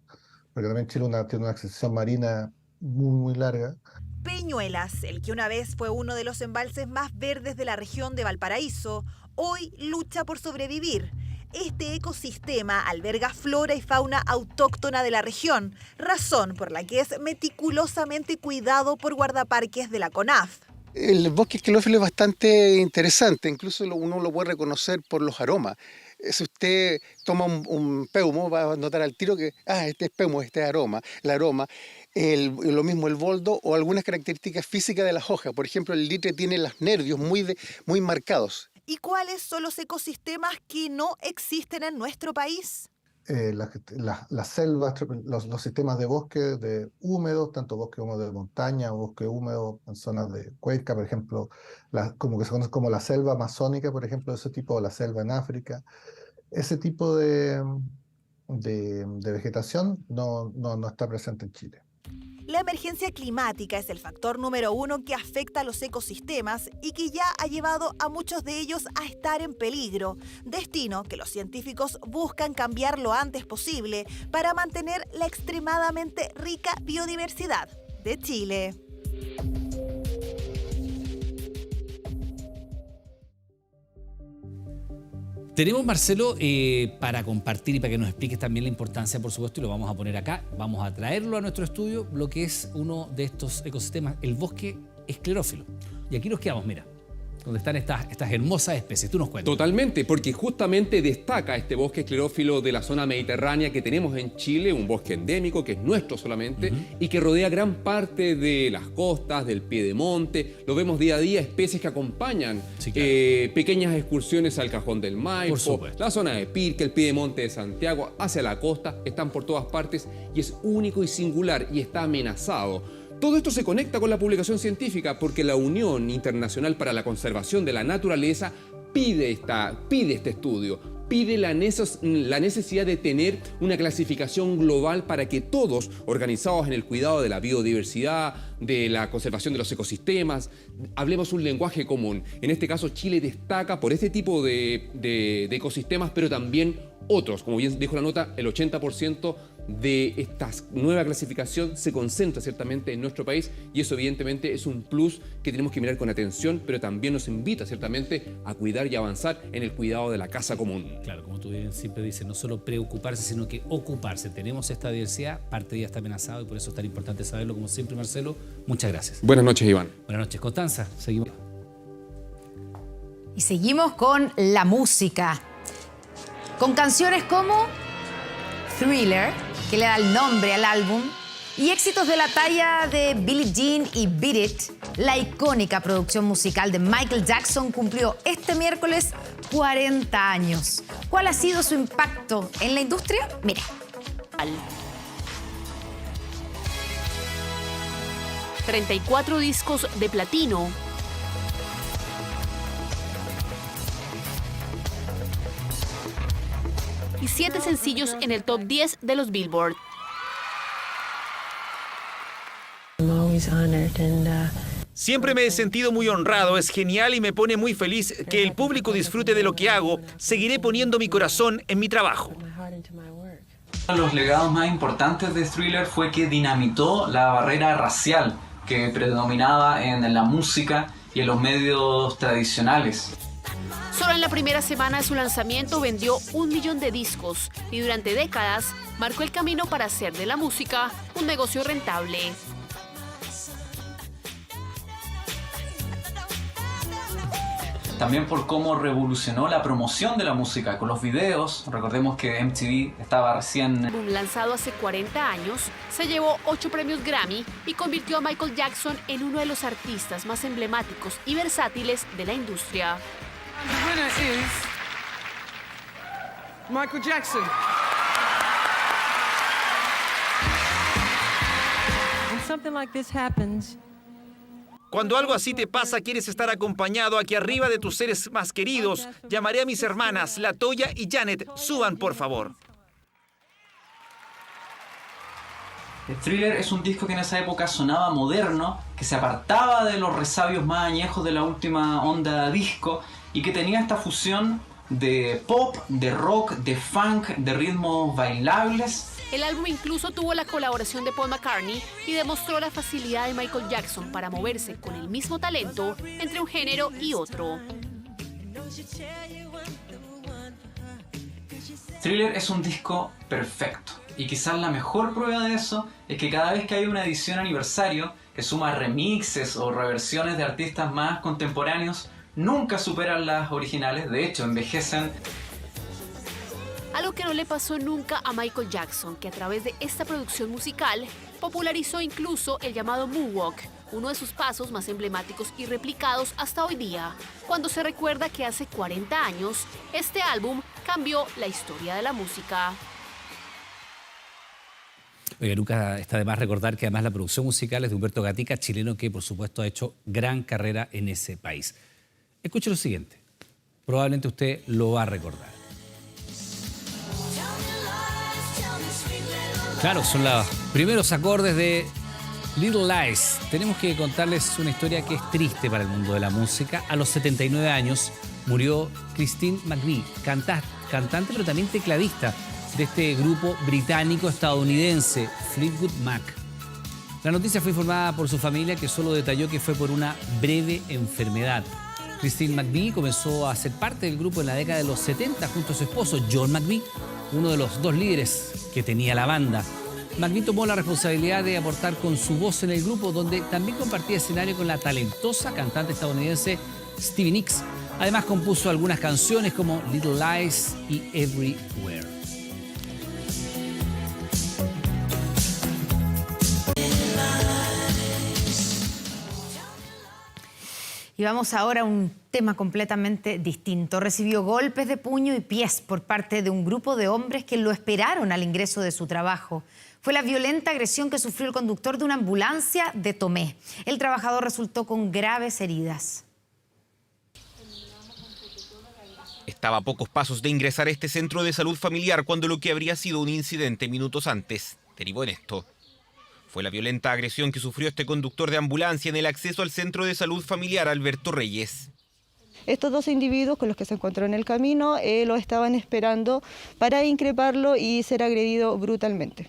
porque también Chile tiene una extensión marina muy, muy larga. Peñuelas, el que una vez fue uno de los embalses más verdes de la región de Valparaíso, hoy lucha por sobrevivir. Este ecosistema alberga flora y fauna autóctona de la región, razón por la que es meticulosamente cuidado por guardaparques de la CONAF. El bosque esclerófilo es bastante interesante, incluso uno lo puede reconocer por los aromas. Si usted toma un peumo, va a notar al tiro que este es peumo, este es aroma. El aroma, lo mismo el boldo o algunas características físicas de las hojas. Por ejemplo, el litre tiene los nervios muy marcados. ¿Y cuáles son los ecosistemas que no existen en nuestro país? Las selvas, los sistemas de bosque húmedos, tanto bosque húmedo de montaña o bosque húmedo en zonas de cuenca, por ejemplo, como que se conoce como la selva amazónica, por ejemplo, ese tipo, o la selva en África. Ese tipo de vegetación no está presente en Chile. La emergencia climática es el factor número 1 que afecta a los ecosistemas y que ya ha llevado a muchos de ellos a estar en peligro, destino que los científicos buscan cambiar lo antes posible para mantener la extremadamente rica biodiversidad de Chile. Tenemos, Marcelo, para compartir y para que nos expliques también la importancia, por supuesto, y lo vamos a poner acá, vamos a traerlo a nuestro estudio, lo que es uno de estos ecosistemas, el bosque esclerófilo. Y aquí nos quedamos, mira. donde están estas hermosas especies. Tú nos cuentas. Totalmente, porque justamente destaca este bosque esclerófilo de la zona mediterránea que tenemos en Chile, un bosque endémico que es nuestro solamente y que rodea gran parte de las costas, del piedemonte. Lo vemos día a día, especies que acompañan pequeñas excursiones al Cajón del Maipo, la zona de Pirque, el piedemonte de Santiago, hacia la costa, están por todas partes y es único y singular y está amenazado. Todo esto se conecta con la publicación científica porque la Unión Internacional para la Conservación de la Naturaleza pide este estudio, pide la necesidad de tener una clasificación global para que todos, organizados en el cuidado de la biodiversidad, de la conservación de los ecosistemas, hablemos un lenguaje común. En este caso, Chile destaca por este tipo de ecosistemas, pero también otros. Como bien dijo la nota, el 80% de esta nueva clasificación se concentra ciertamente en nuestro país y eso evidentemente es un plus que tenemos que mirar con atención, pero también nos invita ciertamente a cuidar y avanzar en el cuidado de la casa común. Claro, como tú siempre dices, no solo preocuparse, sino que ocuparse. Tenemos esta diversidad, parte de ella está amenazada y por eso es tan importante saberlo. Como siempre, Marcelo, muchas gracias. Buenas noches, Iván. Buenas noches, Constanza. Seguimos. Y seguimos con la música. Con canciones como Thriller, que le da el nombre al álbum, y éxitos de la talla de Billie Jean y Beat It, la icónica producción musical de Michael Jackson cumplió este miércoles 40 años. ¿Cuál ha sido su impacto en la industria? Mire. 34 discos de platino, y 7 sencillos en el top 10 de los Billboard. Siempre me he sentido muy honrado, es genial y me pone muy feliz que el público disfrute de lo que hago. Seguiré poniendo mi corazón en mi trabajo. Uno de los legados más importantes de Thriller fue que dinamitó la barrera racial que predominaba en la música y en los medios tradicionales. Solo en la primera semana de su lanzamiento vendió 1 millón de discos y durante décadas marcó el camino para hacer de la música un negocio rentable. También por cómo revolucionó la promoción de la música con los videos. Recordemos que MTV estaba recién... Lanzado hace 40 años, se llevó 8 premios Grammy y convirtió a Michael Jackson en uno de los artistas más emblemáticos y versátiles de la industria. The winner is Michael Jackson. When something like this happens, Cuando algo así te pasa, quieres estar acompañado aquí arriba de tus seres más queridos. Llamaré a mis hermanas, Latoya y Janet. Suban, por favor. Thriller es un disco que en esa época sonaba moderno, que se apartaba de los resabios más añejos de la última onda disco y que tenía esta fusión de pop, de rock, de funk, de ritmos bailables. El álbum incluso tuvo la colaboración de Paul McCartney y demostró la facilidad de Michael Jackson para moverse con el mismo talento entre un género y otro. Thriller es un disco perfecto y quizás la mejor prueba de eso es que cada vez que hay una edición aniversario que suma remixes o reversiones de artistas más contemporáneos, nunca superan las originales, de hecho envejecen. Algo que no le pasó nunca a Michael Jackson, que a través de esta producción musical popularizó incluso el llamado moonwalk, uno de sus pasos más emblemáticos y replicados hasta hoy día, cuando se recuerda que hace 40 años este álbum cambió la historia de la música. Oiga, Luca, está de más recordar que además la producción musical es de Humberto Gatica, chileno que por supuesto ha hecho gran carrera en ese país. Escuche lo siguiente, probablemente usted lo va a recordar. Claro, son los primeros acordes de Little Lies. Tenemos que contarles una historia que es triste para el mundo de la música. A los 79 años murió Christine McVie, cantante pero también tecladista de este grupo británico-estadounidense, Fleetwood Mac. La noticia fue informada por su familia, que solo detalló que fue por una breve enfermedad. Christine McVie comenzó a ser parte del grupo en la década de los 70 junto a su esposo John McVie, uno de los 2 líderes que tenía la banda. McVie tomó la responsabilidad de aportar con su voz en el grupo, donde también compartía escenario con la talentosa cantante estadounidense Stevie Nicks. Además compuso algunas canciones como Little Lies y Everywhere. Y vamos ahora a un tema completamente distinto. Recibió golpes de puño y pies por parte de un grupo de hombres que lo esperaron al ingreso de su trabajo. Fue la violenta agresión que sufrió el conductor de una ambulancia de Tomé. El trabajador resultó con graves heridas. Estaba a pocos pasos de ingresar a este centro de salud familiar cuando lo que habría sido un incidente minutos antes derivó en esto. Fue la violenta agresión que sufrió este conductor de ambulancia en el acceso al centro de salud familiar Alberto Reyes. Estos dos individuos con los que se encontró en el camino lo estaban esperando para increparlo y ser agredido brutalmente.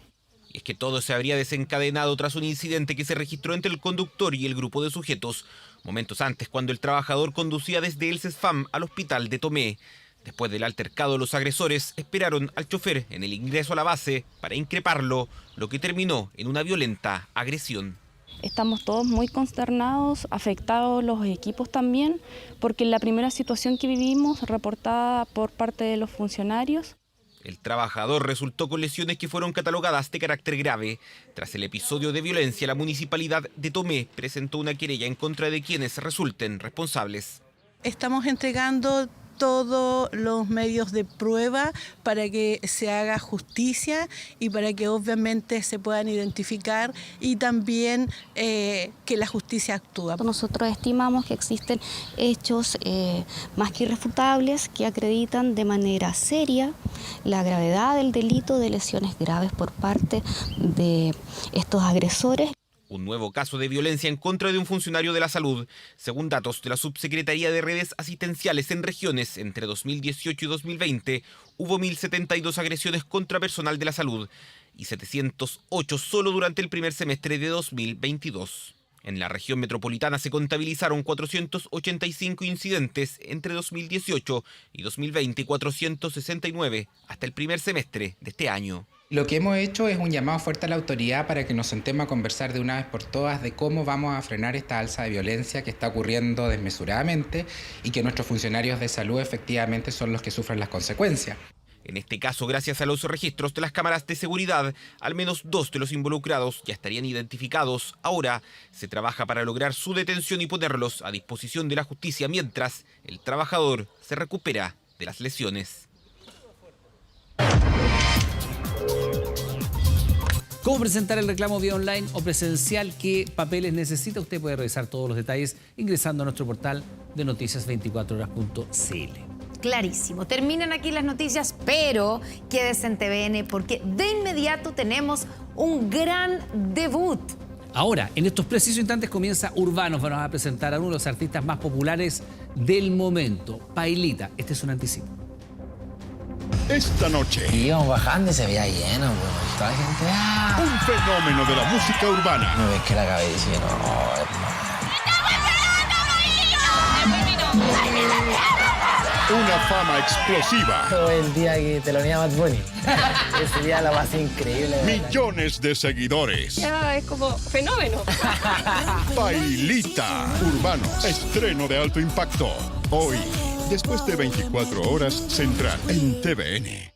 Y es que todo se habría desencadenado tras un incidente que se registró entre el conductor y el grupo de sujetos, momentos antes cuando el trabajador conducía desde el CESFAM al hospital de Tomé. Después del altercado, los agresores esperaron al chofer en el ingreso a la base para increparlo, lo que terminó en una violenta agresión. Estamos todos muy consternados, afectados los equipos también, porque la primera situación que vivimos, reportada por parte de los funcionarios. El trabajador resultó con lesiones que fueron catalogadas de carácter grave. Tras el episodio de violencia, la municipalidad de Tomé presentó una querella en contra de quienes resulten responsables. Estamos entregando todos los medios de prueba para que se haga justicia y para que obviamente se puedan identificar y también que la justicia actúe. Nosotros estimamos que existen hechos más que irrefutables que acreditan de manera seria la gravedad del delito de lesiones graves por parte de estos agresores. Un nuevo caso de violencia en contra de un funcionario de la salud. Según datos de la Subsecretaría de Redes Asistenciales en Regiones, entre 2018 y 2020 hubo 1.072 agresiones contra personal de la salud y 708 solo durante el primer semestre de 2022. En la región metropolitana se contabilizaron 485 incidentes entre 2018 y 2020 y 469 hasta el primer semestre de este año. Lo que hemos hecho es un llamado fuerte a la autoridad para que nos sentemos a conversar de una vez por todas de cómo vamos a frenar esta alza de violencia que está ocurriendo desmesuradamente y que nuestros funcionarios de salud efectivamente son los que sufren las consecuencias. En este caso, gracias a los registros de las cámaras de seguridad, al menos 2 de los involucrados ya estarían identificados. Ahora se trabaja para lograr su detención y ponerlos a disposición de la justicia mientras el trabajador se recupera de las lesiones. ¿Cómo presentar el reclamo vía online o presencial? ¿Qué papeles necesita? Usted puede revisar todos los detalles ingresando a nuestro portal de noticias24horas.cl. Clarísimo. Terminan aquí las noticias, pero quédese en TVN porque de inmediato tenemos un gran debut. Ahora, en estos precisos instantes comienza Urbanos. Vamos a presentar a uno de los artistas más populares del momento, Pailita. Este es un anticipo. Esta noche. Íbamos bajando y se veía lleno, bueno. Toda la gente. Un fenómeno de la música urbana. No ves que la cabeza, no, Una fama explosiva. Todo el día que te lo unía Bad Bunny. Ese día la más increíble. Millones de seguidores. Ya, es como fenómeno. Pailita. Urbanos. Estreno de alto impacto. Hoy, después de 24 horas, central en TVN.